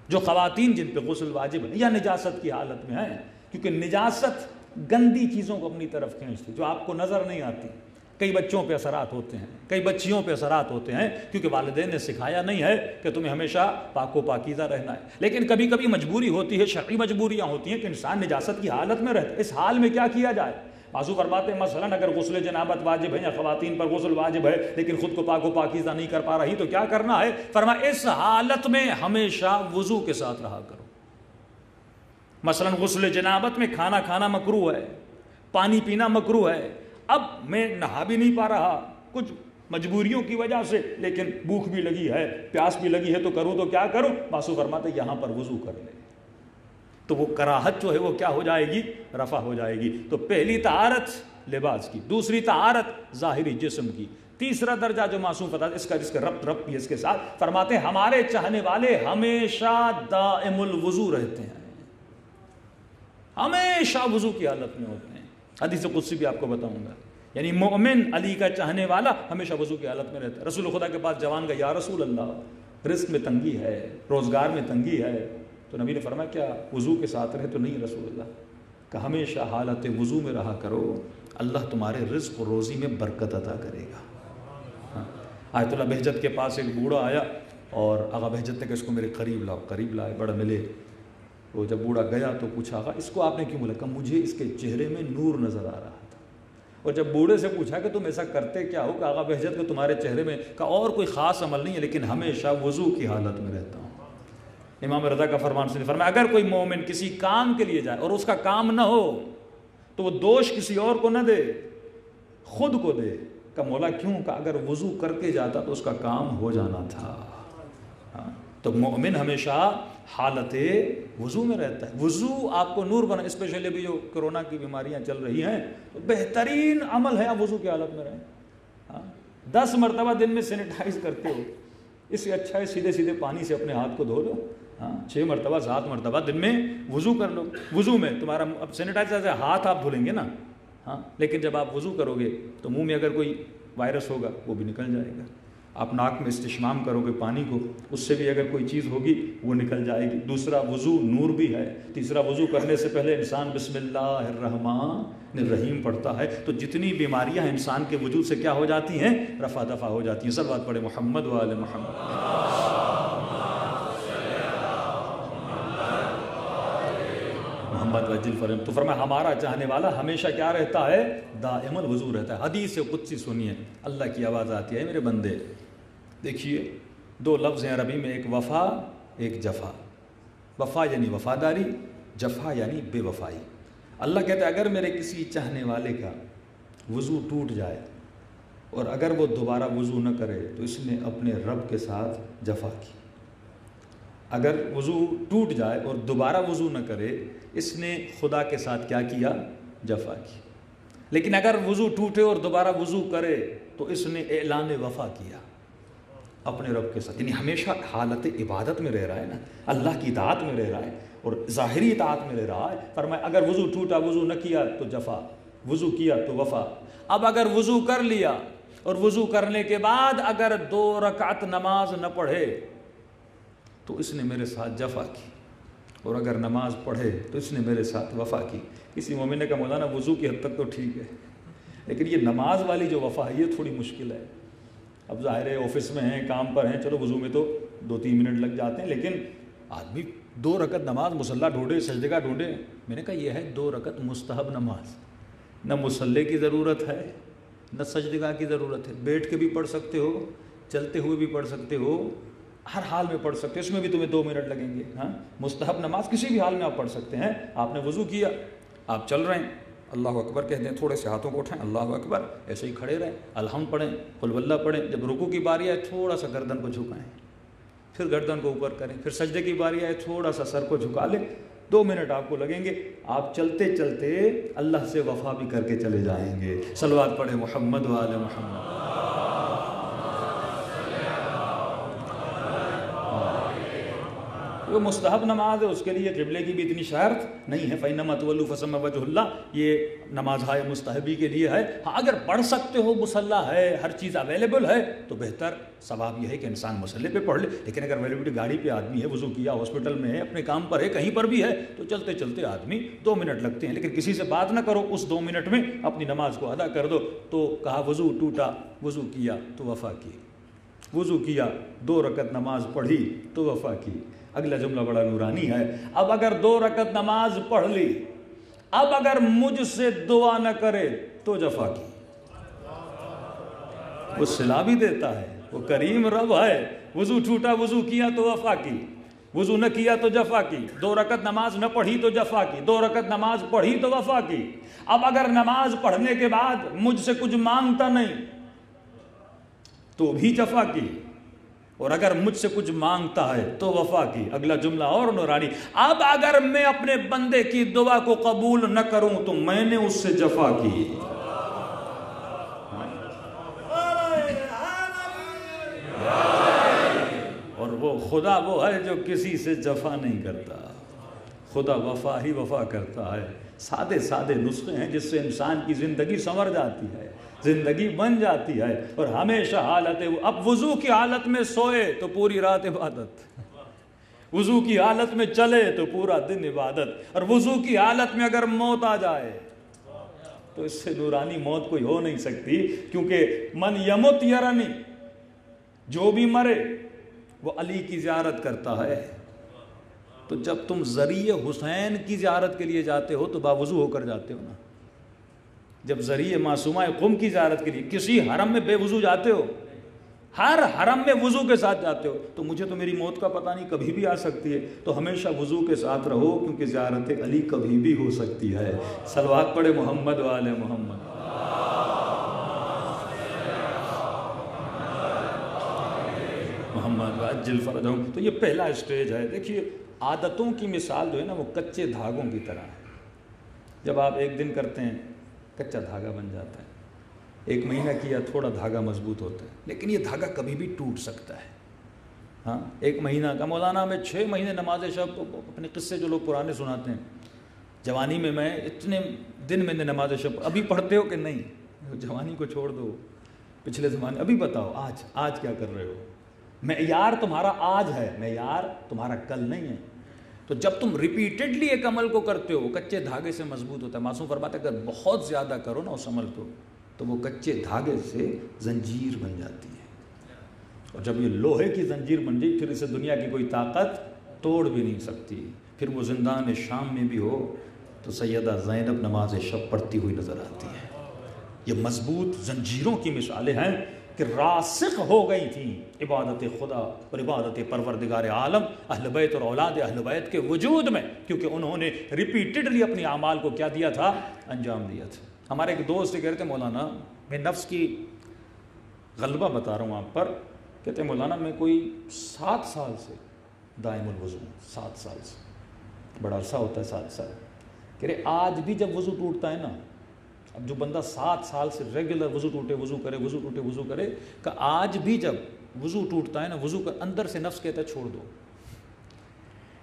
C: جو خواتین جن پہ غسل واجب ہے یا نجاست کی حالت میں ہیں، کیونکہ نجاست گندی چیزوں کو اپنی طرف کھینچتی جو آپ کو نظر نہیں آتی. کئی بچوں پہ اثرات ہوتے ہیں، کئی بچیوں پہ اثرات ہوتے ہیں کیونکہ والدین نے سکھایا نہیں ہے کہ تمہیں ہمیشہ پاک و پاکیزہ رہنا ہے. لیکن کبھی کبھی مجبوری ہوتی ہے، شرعی مجبوریاں ہوتی ہیں کہ انسان نجاست کی حالت میں رہتا ہے. اس حال میں کیا کیا جائے؟ بازو فرماتے ہیں مثلا اگر غسل جنابت واجب ہے یا خواتین پر غسل واجب ہے لیکن خود کو پاک و پاکیزہ نہیں کر پا رہی تو کیا کرنا ہے؟ فرمایا اس حالت میں ہمیشہ وضو کے ساتھ رہا کرو. مثلا غسل جنابت میں کھانا کھانا مکروہ ہے، پانی پینا مکروہ ہے. اب میں نہا بھی نہیں پا رہا کچھ مجبوریوں کی وجہ سے، لیکن بھوک بھی لگی ہے، پیاس بھی لگی ہے، تو کروں تو کیا کروں؟ بازو فرماتے یہاں پر وضو کر لے. تو وہ کراہت جو ہے وہ کیا ہو جائے گی؟ رفع ہو جائے گی. تو پہلی طہارت لباس کی، دوسری طہارت ظاہری جسم کی، تیسرا درجہ جو معصوم فتح اس کا ربط بھی اس کے ساتھ. فرماتے ہیں ہمارے چاہنے والے ہمیشہ دائم الوضو رہتے ہیں، ہمیشہ وضو کی حالت میں ہوتے ہیں. حدیث قدسی بھی آپ کو بتاؤں گا یعنی مومن علی کا چاہنے والا ہمیشہ وضو کی حالت میں رہتا ہے. رسول خدا کے پاس جوان گیا، یا رسول اللہ رزق میں تنگی ہے، روزگار میں تنگی ہے. تو نبی نے فرمایا کیا وضو کے ساتھ رہے؟ تو نہیں رسول اللہ، کہ ہمیشہ حالت وضو میں رہا کرو، اللہ تمہارے رزق و روزی میں برکت عطا کرے گا. آیت اللہ بہجت کے پاس ایک بوڑھا آیا اور آغا بہجت نے کہا اس کو میرے قریب لاؤ. قریب لائے، بڑا ملے. وہ جب بوڑھا گیا تو پوچھا آغا اس کو آپ نے کیوں بولا؟ کہ مجھے اس کے چہرے میں نور نظر آ رہا تھا. اور جب بوڑھے سے پوچھا کہ تم ایسا کرتے کیا ہو؟ کہ آغا بہجت کو تمہارے چہرے میں کا اور کوئی خاص عمل نہیں ہے لیکن ہمیشہ وضو کی حالت میں رہتا ہوں. امام رضا کا فرمان سنیں، فرمایا اگر کوئی مومن کسی کام کے لیے جائے اور اس کا کام نہ ہو تو وہ دوش کسی اور کو نہ دے، خود کو دے. کہ مولا کیوں؟ کہ اگر وضو کر کے جاتا تو اس کا کام ہو جانا تھا. تو مومن ہمیشہ حالت وضو میں رہتا ہے. وضو آپ کو نور بنا. اسپیشلی ابھی جو کرونا کی بیماریاں چل رہی ہیں تو بہترین عمل ہے آپ وضو کی حالت میں رہیں. 10 مرتبہ دن میں سینیٹائز کرتے ہو، اس سے اچھا ہے سیدھے سیدھے پانی سے اپنے ہاتھ کو دھو لو. 6 مرتبہ 7 مرتبہ دن میں وضو کر لو. وضو میں تمہارا اب سینیٹائزر سے ہاتھ آپ دھلیں گے نا، لیکن جب آپ وضو کرو گے تو منہ میں اگر کوئی وائرس ہوگا وہ بھی نکل جائے گا. آپ ناک میں استشمام کرو گے پانی کو، اس سے بھی اگر کوئی چیز ہوگی وہ نکل جائے گی. دوسرا وضو نور بھی ہے. تیسرا وضو کرنے سے پہلے انسان بسم اللہ الرحمن الرحیم پڑھتا ہے تو جتنی بیماریاں انسان کے وجود سے کیا ہو جاتی ہیں؟ رفع دفع ہو جاتی ہیں. سب بات پڑھے محمد و آل محمد. محمد وجل فرم. تو فرمایا ہمارا چاہنے والا ہمیشہ کیا رہتا ہے؟ دائم الوضو رہتا ہے. حدیث قدسی سنیے، اللہ کی آواز آتی ہے میرے بندے. دیکھیے 2 لفظ ہیں عربی میں، ایک وفا ایک جفا. وفا یعنی وفاداری، جفا یعنی بے وفائی. اللہ کہتا ہے اگر میرے کسی چاہنے والے کا وضو ٹوٹ جائے اور اگر وہ دوبارہ وضو نہ کرے تو اس نے اپنے رب کے ساتھ جفا کی. اگر وضو ٹوٹ جائے اور دوبارہ وضو نہ کرے اس نے خدا کے ساتھ کیا کیا؟ جفا کی. لیکن اگر وضو ٹوٹے اور دوبارہ وضو کرے تو اس نے اعلان وفا کیا اپنے رب کے ساتھ. یعنی ہمیشہ حالت عبادت میں رہ رہا ہے نا، اللہ کی اطاعت میں رہ رہا ہے اور ظاہری اطاعت میں رہ رہا ہے. فرمایا اگر وضو ٹوٹا، وضو نہ کیا تو جفا، وضو کیا تو وفا. اب اگر وضو کر لیا اور وضو کرنے کے بعد اگر 2 رکعت نماز نہ پڑھے تو اس نے میرے ساتھ جفا کی، اور اگر نماز پڑھے تو اس نے میرے ساتھ وفا کی. کسی مومن نے کہا مولانا وضو کی حد تک تو ٹھیک ہے لیکن یہ نماز والی جو وفا ہے یہ تھوڑی مشکل ہے. اب ظاہر ہے آفس میں ہیں، کام پر ہیں، چلو وضو میں تو 2-3 منٹ لگ جاتے ہیں، لیکن آدمی 2 رکعت نماز مصلی ڈھونڈے، سجدگاہ ڈھونڈے. میں نے کہا یہ ہے 2 رکعت مستحب نماز، نہ مصلی کی ضرورت ہے نہ سجدگاہ کی ضرورت ہے. بیٹھ کے بھی پڑھ سکتے ہو، چلتے ہوئے بھی پڑھ سکتے ہو، ہر حال میں پڑھ سکتے ہیں. اس میں بھی تمہیں 2 منٹ لگیں گے. مستحب نماز کسی بھی حال میں آپ پڑھ سکتے ہیں. آپ نے وضو کیا، آپ چل رہے ہیں، اللہ اکبر کہتے ہیں، تھوڑے سے ہاتھوں کو اٹھائیں، اللہ اکبر، ایسے ہی کھڑے رہیں، الحمد پڑھیں، قل واللہ پڑھیں. جب رکوع کی باری آئے تھوڑا سا گردن کو جھکائیں، پھر گردن کو اوپر کریں، پھر سجدے کی باری آئے تھوڑا سا سر کو جھکا لیں. 2 منٹ آپ کو لگیں گے. آپ چلتے چلتے اللہ سے وفا بھی کر کے چلے جائیں گے. صلوات پڑھیں محمد و آل محمد. وہ مستحب نماز ہے، اس کے لیے قبلے کی بھی اتنی شرط نہیں ہے. فَإِنَّمَا تُوَلُّوا فَثَمَّ وَجْهُ اللَّهِ، یہ نماز ہے مستحبی کے لیے ہے. ہاں اگر پڑھ سکتے ہو، مصلی ہے، ہر چیز اویلیبل ہے تو بہتر ثواب یہ ہے کہ انسان مصلی پہ پڑھ لے. لیکن اگر اویلیبلٹی گاڑی پہ آدمی ہے، وضو کیا، ہاسپٹل میں ہے، اپنے کام پر ہے، کہیں پر بھی ہے تو چلتے چلتے آدمی 2 منٹ لگتے ہیں. لیکن کسی سے بات نہ کرو، اس 2 منٹ میں اپنی نماز کو ادا کر دو. تو کہا وضو ٹوٹا، وضو کیا تو وفا کی، وضو کیا 2 رکعت نماز پڑھی تو وفا کی. اگلا جملہ بڑا نورانی ہے. اب اگر 2 رکعت نماز پڑھ لی، اب اگر مجھ سے دعا نہ کرے تو جفا کی. وہ صلا بھی دیتا ہے، وہ کریم رب ہے. وضو ٹوٹا، وضو کیا تو وفا کی، وضو نہ کیا تو جفا کی. 2 رکعت نماز نہ پڑھی تو جفا کی، 2 رکعت نماز پڑھی تو وفا کی. اب اگر نماز پڑھنے کے بعد مجھ سے کچھ مانگتا نہیں تو بھی جفا کی، اور اگر مجھ سے کچھ مانگتا ہے تو وفا کی. اگلا جملہ اور نورانی. اب اگر میں اپنے بندے کی دعا کو قبول نہ کروں تو میں نے اس سے جفا کی. اور وہ خدا وہ ہے جو کسی سے جفا نہیں کرتا. خدا وفا ہی وفا کرتا ہے. سادے سادے نسخے ہیں جس سے انسان کی زندگی سنور جاتی ہے, زندگی بن جاتی ہے. اور ہمیشہ حالت اب وضو کی حالت میں سوئے تو پوری رات عبادت, وضو کی حالت میں چلے تو پورا دن عبادت, اور وضو کی حالت میں اگر موت آ جائے تو اس سے نورانی موت کوئی ہو نہیں سکتی, کیونکہ من یمت یرنی, جو بھی مرے وہ علی کی زیارت کرتا ہے. تو جب تم ذریعہ حسین کی زیارت کے لیے جاتے ہو تو باوضو ہو کر جاتے ہو نا. جب ذریعہ معصومہ قم کی زیارت کے لیے کسی حرم میں بے وضو جاتے ہو, ہر حرم میں وضو کے ساتھ جاتے ہو, تو مجھے تو میری موت کا پتہ نہیں, کبھی بھی آ سکتی ہے. تو ہمیشہ وضو کے ساتھ رہو, کیونکہ زیارت علی کبھی بھی ہو سکتی ہے. صلوات پڑھے محمد و آل محمد. محمد وعجل فرجہم. تو یہ پہلا اسٹیج ہے. دیکھیے عادتوں کی مثال جو ہے نا وہ کچے دھاگوں کی طرح ہے. جب آپ ایک دن کرتے ہیں کچا دھاگا بن جاتا ہے, ایک مہینہ کیا تھوڑا دھاگا مضبوط ہوتا ہے, لیکن یہ دھاگا کبھی بھی ٹوٹ سکتا ہے. ہاں, ایک مہینہ کا مولانا میں 6 مہینے نماز شب, اپنے قصے جو لوگ پرانے سناتے ہیں, جوانی میں اتنے دن میں نے نماز شب, ابھی پڑھتے ہو کہ نہیں؟ جوانی کو چھوڑ دو, پچھلے زمانے, ابھی بتاؤ آج کیا کر رہے ہو؟ معیار تمہارا آج ہے, معیار تمہارا کل نہیں ہے. تو جب تم ریپیٹڈلی ایک عمل کو کرتے ہو, کچے دھاگے سے مضبوط ہوتا ہے. معصوم فرماتے ہیں اگر بہت زیادہ کرو نا اس عمل کو, تو وہ کچے دھاگے سے زنجیر بن جاتی ہے. اور جب یہ لوہے کی زنجیر بن گئی, پھر اسے دنیا کی کوئی طاقت توڑ بھی نہیں سکتی. پھر وہ زندان شام میں بھی ہو تو سیدہ زینب نماز شب پڑھتی ہوئی نظر آتی ہے. یہ مضبوط زنجیروں کی مثالیں ہیں کہ راسخ ہو گئی تھیں عبادت خدا اور عبادت پروردگار عالم اہل بیت اور اولاد اہل بیت کے وجود میں, کیونکہ انہوں نے ریپیٹڈلی اپنی اعمال کو کیا دیا تھا, انجام دیا تھا. ہمارے ایک دوست کہہ رہے تھے مولانا میں نفس کی غلبہ بتا رہا ہوں آپ پر, کہتے ہیں مولانا میں کوئی 7 سال سے دائم الوضو, 7 سال سے, بڑا عرصہ ہوتا ہے 7 سال. کہہ رہے آج بھی جب وضو ٹوٹتا ہے نا, اب جو بندہ 7 سال سے ریگولر وضو ٹوٹے وضو کرے, وضو ٹوٹے وضو کرے, کہ آج بھی جب وضو ٹوٹتا ہے نا, وضو کا اندر سے نفس کہتا ہے چھوڑ دو.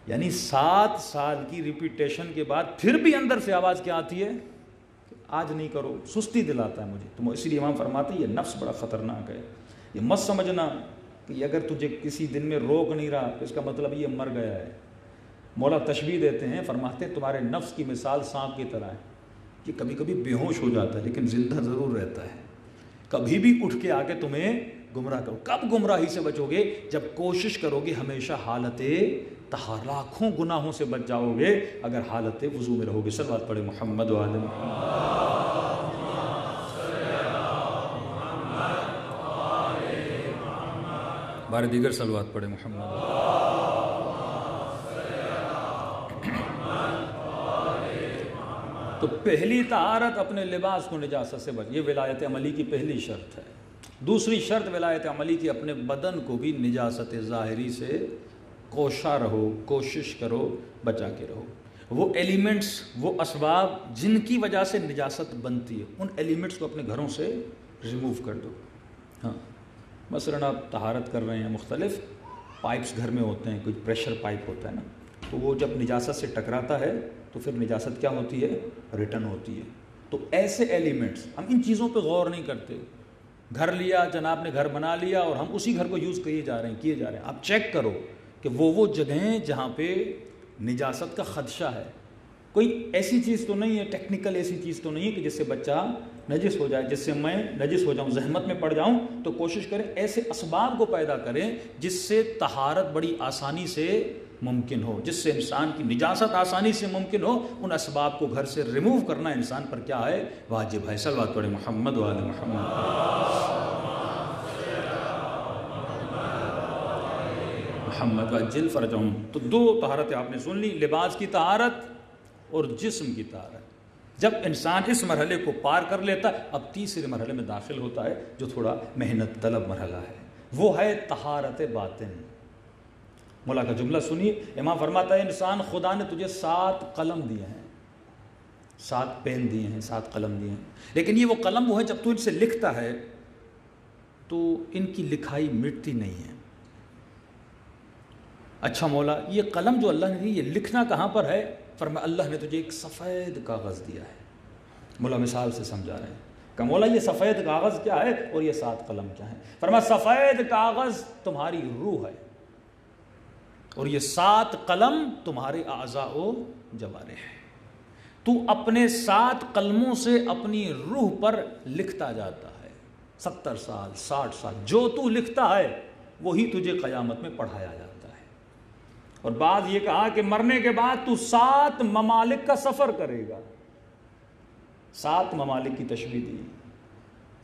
C: یعنی 7 سال کی ریپیٹیشن کے بعد پھر بھی اندر سے آواز کیا آتی ہے, آج نہیں کرو, سستی دلاتا ہے مجھے. تو اسی لیے امام فرماتے ہیں یہ نفس بڑا خطرناک ہے. یہ مت سمجھنا کہ اگر تجھے کسی دن میں روک نہیں رہا تو اس کا مطلب یہ مر گیا ہے. مولا تشبیہ دیتے ہیں, فرماتے ہیں تمہارے نفس کی مثال سانپ کی طرح ہے. یہ کبھی کبھی بے ہوش ہو جاتا ہے لیکن زندہ ضرور رہتا ہے. کبھی بھی اٹھ کے آگے تمہیں گمراہ کرو. کب گمراہی سے بچو گے؟ جب کوشش کرو گے ہمیشہ حالت طہارت, لاکھوں گناہوں سے بچ جاؤ گے اگر حالت وضو میں رہو گے. صلوات پڑھے محمد و آل محمد. بار دیگر صلوات پڑھے محمد. تو پہلی طہارت اپنے لباس کو نجاست سے بچ, یہ ولایت عملی کی پہلی شرط ہے. دوسری شرط ولایت عملی کی اپنے بدن کو بھی نجاست ظاہری سے کوشاں رہو, کوشش کرو بچا کے رہو. وہ ایلیمنٹس, وہ اسباب جن کی وجہ سے نجاست بنتی ہے, ان ایلیمنٹس کو اپنے گھروں سے ریموو کر دو. ہاں, مثلاً آپ طہارت کر رہے ہیں, مختلف پائپس گھر میں ہوتے ہیں, کوئی پریشر پائپ ہوتا ہے نا, تو وہ جب نجاست سے ٹکراتا ہے تو پھر نجاست کیا ہوتی ہے, ریٹرن ہوتی ہے. تو ایسے ایلیمنٹس, ہم ان چیزوں پہ غور نہیں کرتے. گھر لیا جناب نے, گھر بنا لیا اور ہم اسی گھر کو یوز کیے جا رہے ہیں. آپ چیک کرو کہ وہ جگہیں جہاں پہ نجاست کا خدشہ ہے, کوئی ایسی چیز تو نہیں ہے, ٹیکنیکل ایسی چیز تو نہیں ہے کہ جس سے بچہ نجس ہو جائے, جس سے میں نجس ہو جاؤں, زحمت میں پڑ جاؤں. تو کوشش کریں ایسے اسباب کو پیدا کریں جس سے طہارت بڑی آسانی سے ممکن ہو, جس سے انسان کی نجاست آسانی سے ممکن ہو. ان اسباب کو گھر سے ریموو کرنا انسان پر کیا ہے, واجب ہے. صلوات پڑھے محمد و آل محمد. محمد وعجل فرجہم. تو 2 طہارتیں آپ نے سن لی, لباس کی طہارت اور جسم کی طہارت. جب انسان اس مرحلے کو پار کر لیتا ہے, اب تیسرے مرحلے میں داخل ہوتا ہے جو تھوڑا محنت طلب مرحلہ ہے, وہ ہے طہارت باطن. مولا کا جملہ سنیے, امام فرماتا ہے انسان خدا نے تجھے 7 قلم دیے ہیں, 7 پین دیے ہیں, 7 قلم دیے ہیں, لیکن یہ وہ قلم وہ ہے جب تو ان سے لکھتا ہے تو ان کی لکھائی مٹتی نہیں ہے. اچھا مولا یہ قلم جو اللہ نے دی یہ لکھنا کہاں پر ہے؟ فرمایا اللہ نے تجھے ایک سفید کاغذ دیا ہے. مولا مثال سے سمجھا رہے ہیں کہ مولا یہ سفید کاغذ کیا ہے اور یہ 7 قلم کیا ہے؟ فرمایا سفید کاغذ تمہاری روح ہے اور یہ 7 قلم تمہارے اعضاء و جوارح ہیں. تو اپنے 7 قلموں سے اپنی روح پر لکھتا جاتا ہے. 70 سال 60 سال جو تو لکھتا ہے وہی تجھے قیامت میں پڑھایا جاتا ہے. اور بعد یہ کہا کہ مرنے کے بعد تو 7 ممالک کا سفر کرے گا. 7 ممالک کی تشبیہ دی.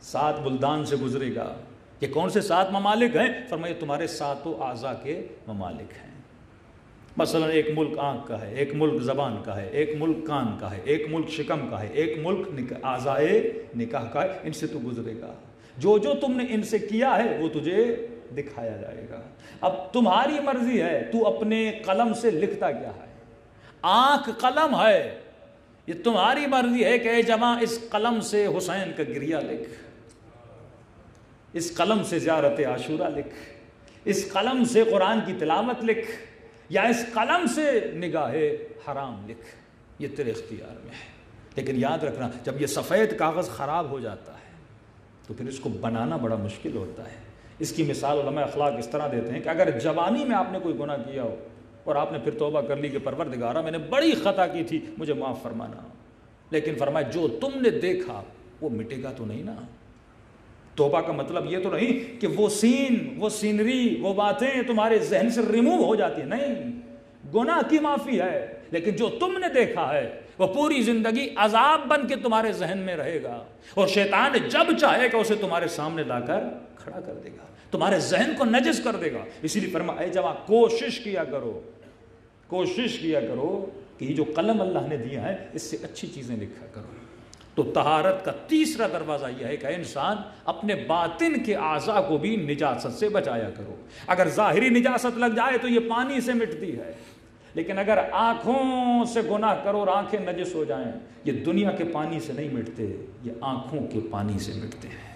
C: 7 بلدان سے گزرے گا. یہ کون سے 7 ممالک ہیں؟ فرمایا تمہارے 7 اعضاء کے ممالک ہیں. مثلا ایک ملک آنکھ کا ہے, ایک ملک زبان کا ہے, ایک ملک کان کا ہے, ایک ملک شکم کا ہے, ایک ملک اعضاء نکاح کا ہے. ان سے تو گزرے گا. جو جو تم نے ان سے کیا ہے وہ تجھے دکھایا جائے گا. اب تمہاری مرضی ہے تو اپنے قلم سے لکھتا کیا ہے. آنکھ قلم ہے, یہ تمہاری مرضی ہے کہ اے جماعہ اس قلم سے حسین کا گریہ لکھ, اس قلم سے زیارت عاشورہ لکھ, اس قلم سے قرآن کی تلاوت لکھ, یا اس قلم سے نگاہ حرام لکھ. یہ تیرے اختیار میں ہے. لیکن یاد رکھنا جب یہ سفید کاغذ خراب ہو جاتا ہے تو پھر اس کو بنانا بڑا مشکل ہوتا ہے. اس کی مثال علماء اخلاق اس طرح دیتے ہیں کہ اگر جوانی میں آپ نے کوئی گناہ کیا ہو اور آپ نے پھر توبہ کر لی کہ پروردگارہ میں نے بڑی خطا کی تھی مجھے معاف فرمانا, لیکن فرمایا جو تم نے دیکھا وہ مٹے گا تو نہیں نا. توبہ کا مطلب یہ تو نہیں کہ وہ سین, وہ سینری, وہ باتیں تمہارے ذہن سے ریموو ہو جاتی ہیں. نہیں, گناہ کی معافی ہے, لیکن جو تم نے دیکھا ہے وہ پوری زندگی عذاب بن کے تمہارے ذہن میں رہے گا, اور شیطان جب چاہے کہ اسے تمہارے سامنے لا کر کھڑا کر دے گا, تمہارے ذہن کو نجس کر دے گا. اسی لیے فرمایا اے جوان کوشش کیا کرو, کوشش کیا کرو کہ یہ جو قلم اللہ نے دیا ہے اس سے اچھی چیزیں لکھا کرو. تو طہارت کا تیسرا دروازہ یہ ہے کہ انسان اپنے باطن کے اعضاء کو بھی نجاست سے بچایا کرو. اگر ظاہری نجاست لگ جائے تو یہ پانی سے مٹتی ہے, لیکن اگر آنکھوں سے گناہ کرو اور آنکھیں نجس ہو جائیں, یہ دنیا کے پانی سے نہیں مٹتے, یہ آنکھوں کے پانی سے مٹتے ہیں.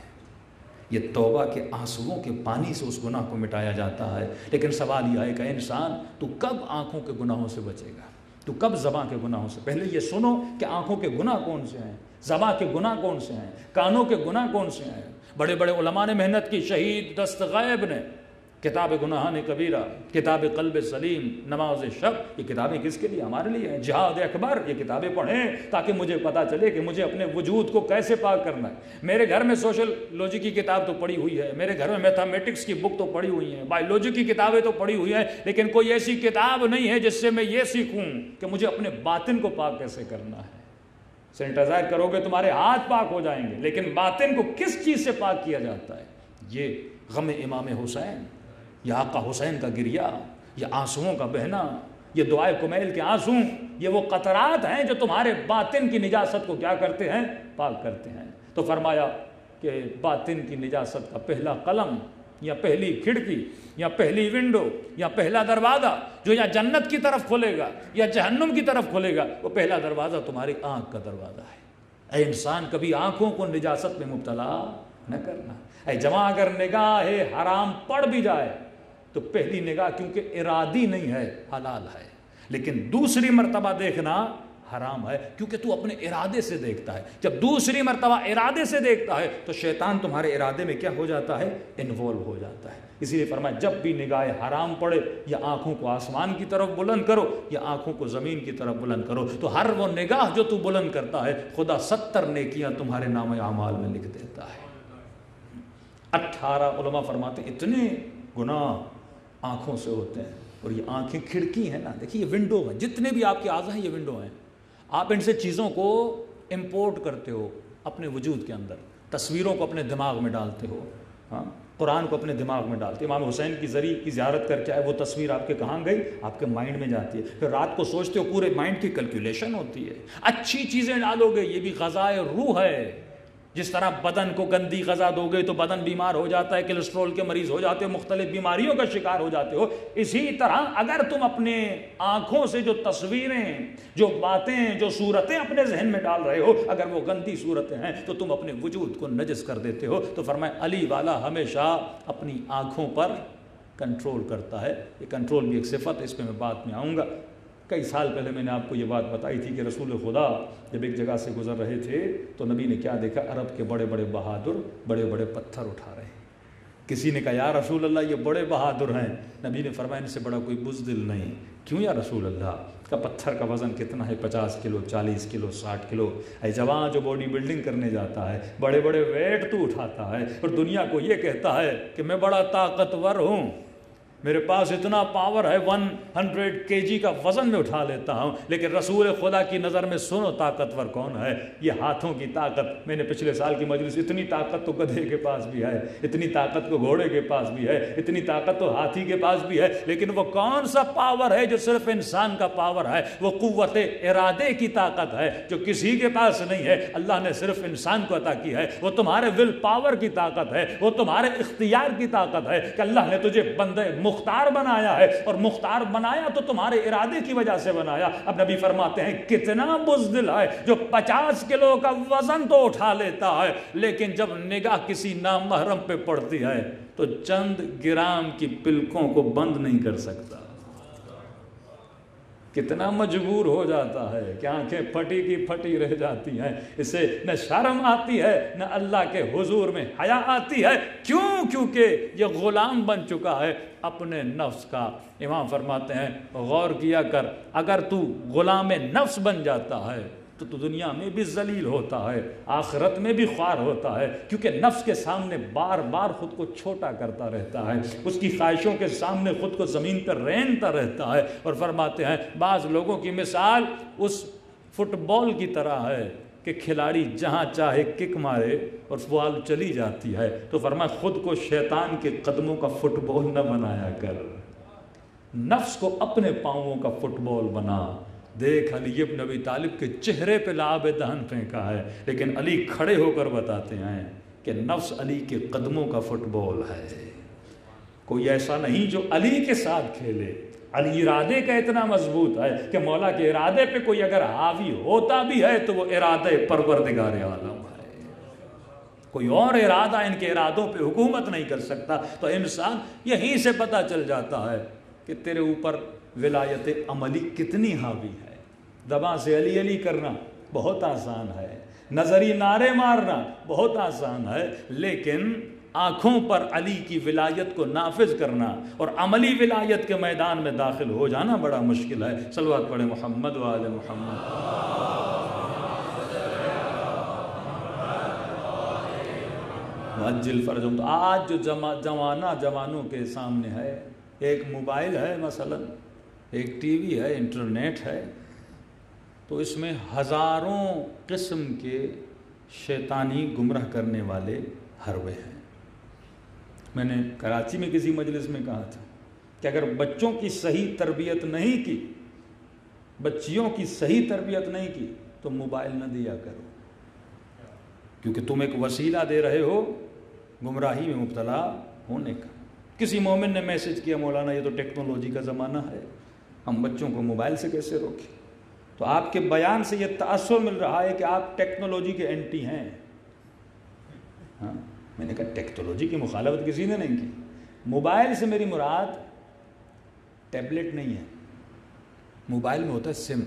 C: یہ توبہ کے آنسوؤں کے پانی سے اس گناہ کو مٹایا جاتا ہے. لیکن سوال یہ ہے کہ انسان تو کب آنکھوں کے گناہوں سے بچے گا, تو کب زبان کے گناہوں سے؟ پہلے یہ سنو کہ آنکھوں کے گناہ کون سے ہیں, زبان کے گناہ کون سے ہیں, کانوں کے گناہ کون سے ہیں. بڑے بڑے علماء نے محنت کی, شہید دستغیب نے کتاب گناہان کبیرہ, کتاب قلب سلیم, نماز شب, یہ کتابیں کس کے لیے؟ ہمارے لیے ہیں. جہاد اکبر, یہ کتابیں پڑھیں تاکہ مجھے پتا چلے کہ مجھے اپنے وجود کو کیسے پاک کرنا ہے. میرے گھر میں سوشل لوجی کی کتاب تو پڑھی ہوئی ہے, میرے گھر میں میتھمیٹکس کی بک تو پڑھی ہوئی ہیں, بایولوجی کی کتابیں تو پڑھی ہوئی ہیں, لیکن کوئی ایسی کتاب نہیں ہے جس سے میں یہ سیکھوں کہ مجھے اپنے باطن کو پاک کیسے کرنا ہے. سینیٹائزر کرو گے تمہارے ہاتھ پاک ہو جائیں گے, لیکن باطن کو کس چیز سے پاک کیا جاتا ہے؟ یہ غم امام حسین, یہ آقا حسین کا گریہ, یہ آنسوؤں کا بہنا, یہ دعائے کمیل کے آنسو, یہ وہ قطرات ہیں جو تمہارے باطن کی نجاست کو کیا کرتے ہیں؟ پاک کرتے ہیں. تو فرمایا کہ باطن کی نجاست کا پہلا قلم یا پہلی کھڑکی یا پہلی ونڈو یا پہلا دروازہ جو یا جنت کی طرف کھلے گا یا جہنم کی طرف کھلے گا, وہ پہلا دروازہ تمہاری آنکھ کا دروازہ ہے. اے انسان کبھی آنکھوں کو نجاست میں مبتلا نہ کرنا. اے جماعہ اگر نگاہ حرام پڑ بھی جائے تو پہلی نگاہ کیونکہ ارادی نہیں ہے, حلال ہے, لیکن دوسری مرتبہ دیکھنا حرام ہے کیونکہ تو اپنے ارادے سے دیکھتا ہے. جب دوسری مرتبہ ارادے سے دیکھتا ہے تو شیطان تمہارے ارادے میں کیا ہو جاتا ہے؟ انوالو ہو جاتا ہے. اسی لیے فرمایا جب بھی نگاہ حرام پڑے یا آنکھوں کو آسمان کی طرف بلند کرو یا آنکھوں کو زمین کی طرف بلند کرو, تو ہر وہ نگاہ جو تو بلند کرتا ہے خدا 70 نیکیاں تمہارے نام اعمال میں لکھ دیتا ہے. 18 علماء فرماتے ہیں اتنے گناہ آنکھوں سے ہوتے ہیں, اور یہ آنکھیں کھڑکی ہیں نا, دیکھیے یہ ونڈو ہیں, جتنے بھی آپ کے اعضاء ہیں یہ ونڈو ہیں. آپ ان سے چیزوں کو امپورٹ کرتے ہو اپنے وجود کے اندر, تصویروں کو اپنے دماغ میں ڈالتے ہو, ہاں قرآن کو اپنے دماغ میں ڈالتے. امام حسین کی زری کی زیارت کر کے آئے, وہ تصویر آپ کے کہاں گئی؟ آپ کے مائنڈ میں جاتی ہے. پھر رات کو سوچتے ہو, پورے مائنڈ کی کیلکولیشن ہوتی ہے. اچھی چیزیں ڈالو گے, یہ بھی غذائے روح ہے. جس طرح بدن کو گندی غذا دو گے تو بدن بیمار ہو جاتا ہے, کولیسٹرول کے مریض ہو جاتے ہو, مختلف بیماریوں کا شکار ہو جاتے ہو. اسی طرح اگر تم اپنے آنکھوں سے جو تصویریں, جو باتیں, جو صورتیں اپنے ذہن میں ڈال رہے ہو, اگر وہ گندی صورتیں ہیں تو تم اپنے وجود کو نجس کر دیتے ہو. تو فرمایا علی والا ہمیشہ اپنی آنکھوں پر کنٹرول کرتا ہے. یہ کنٹرول بھی ایک صفت ہے، اس پہ میں بعد میں آؤں گا. کئی سال پہلے میں نے آپ کو یہ بات بتائی تھی کہ رسول خدا جب ایک جگہ سے گزر رہے تھے تو نبی نے کیا دیکھا؟ عرب کے بڑے بڑے بہادر بڑے بڑے پتھر اٹھا رہے ہیں. کسی نے کہا یا رسول اللہ یہ بڑے بہادر ہیں. نبی نے فرمایا ان سے بڑا کوئی بزدل نہیں. کیوں یا رسول اللہ؟ کا پتھر کا وزن کتنا ہے؟ 50 کلو، 40 کلو، 60 کلو. اے جوان جو باڈی بلڈنگ کرنے جاتا ہے، بڑے بڑے ویٹ تو اٹھاتا ہے اور دنیا کو یہ کہتا ہے کہ میں بڑا طاقتور ہوں، میرے پاس اتنا پاور ہے، 100 kg کا وزن میں اٹھا لیتا ہوں. لیکن رسول خدا کی نظر میں سنو طاقتور کون ہے؟ یہ ہاتھوں کی طاقت. میں نے پچھلے سال کی مجلس، اتنی طاقت تو گدھے کے پاس بھی ہے، اتنی طاقت تو گھوڑے کے پاس بھی ہے، اتنی طاقت تو ہاتھی کے پاس بھی ہے. لیکن وہ کون سا پاور ہے جو صرف انسان کا پاور ہے؟ وہ قوت ارادے کی طاقت ہے جو کسی کے پاس نہیں ہے. اللہ نے صرف انسان کو عطا کی ہے. وہ تمہارے ول پاور کی طاقت ہے، وہ تمہارے اختیار کی طاقت ہے کہ اللہ نے تجھے بندے مختار بنایا ہے، اور مختار بنایا تو تمہارے ارادے کی وجہ سے بنایا. اب نبی فرماتے ہیں کتنا بزدل ہے جو 50 کلو کا وزن تو اٹھا لیتا ہے، لیکن جب نگاہ کسی نامحرم پہ پڑتی ہے تو چند گرام کی پلکوں کو بند نہیں کر سکتا. کتنا مجبور ہو جاتا ہے کہ آنکھیں پھٹی کی پھٹی رہ جاتی ہیں. اسے نہ شرم آتی ہے نہ اللہ کے حضور میں حیا آتی ہے. کیوں؟ کیونکہ یہ غلام بن چکا ہے اپنے نفس کا. امام فرماتے ہیں غور کیا کر، اگر تو غلام نفس بن جاتا ہے تو دنیا میں بھی ذلیل ہوتا ہے، آخرت میں بھی خوار ہوتا ہے. کیونکہ نفس کے سامنے بار بار خود کو چھوٹا کرتا رہتا ہے، اس کی خواہشوں کے سامنے خود کو زمین پر رینگتا رہتا ہے. اور فرماتے ہیں بعض لوگوں کی مثال اس فٹ بال کی طرح ہے کہ کھلاڑی جہاں چاہے کک مارے اور بال چلی جاتی ہے. تو فرمایا خود کو شیطان کے قدموں کا فٹ بال نہ بنایا کر، نفس کو اپنے پاؤں کا فٹ بال بنا. دیکھ علی ابن ابی طالب کے چہرے پہ لعاب دہن پھینکا ہے، لیکن علی کھڑے ہو کر بتاتے ہیں کہ نفس علی کے قدموں کا فٹ بال ہے. کوئی ایسا نہیں جو علی کے ساتھ کھیلے. علی ارادے کا اتنا مضبوط ہے کہ مولا کے ارادے پہ کوئی اگر حاوی ہوتا بھی ہے تو وہ ارادے پروردگار عالم ہے. کوئی اور ارادہ ان کے ارادوں پہ حکومت نہیں کر سکتا. تو انسان یہیں سے پتہ چل جاتا ہے کہ تیرے اوپر ولایت عملی کتنی حاوی ہے. زبان سے علی علی کرنا بہت آسان ہے، نظری نعرے مارنا بہت آسان ہے، لیکن آنکھوں پر علی کی ولایت کو نافذ کرنا اور عملی ولایت کے میدان میں داخل ہو جانا بڑا مشکل ہے. صلوات پڑھیں محمد و آل محمد. مؤجل فرجم. تو آج جو جوانوں کے سامنے ہے، ایک موبائل ہے مثلا، ایک ٹی وی ہے، انٹرنیٹ ہے، تو اس میں ہزاروں قسم کے شیطانی گمراہ کرنے والے حربے ہیں. میں نے کراچی میں کسی مجلس میں کہا تھا کہ اگر بچوں کی صحیح تربیت نہیں کی، بچیوں کی صحیح تربیت نہیں کی تو موبائل نہ دیا کرو، کیونکہ تم ایک وسیلہ دے رہے ہو گمراہی میں مبتلا ہونے کا. کسی مومن نے میسج کیا مولانا یہ تو ٹیکنالوجی کا زمانہ ہے، ہم بچوں کو موبائل سے کیسے روکیں؟ تو آپ کے بیان سے یہ تاثر مل رہا ہے کہ آپ ٹیکنالوجی کے اینٹی ہیں. ہاں، میں نے کہا ٹیکنالوجی کی مخالفت کسی نے نہیں کی. موبائل سے میری مراد ٹیبلٹ نہیں ہے، موبائل میں ہوتا ہے سم.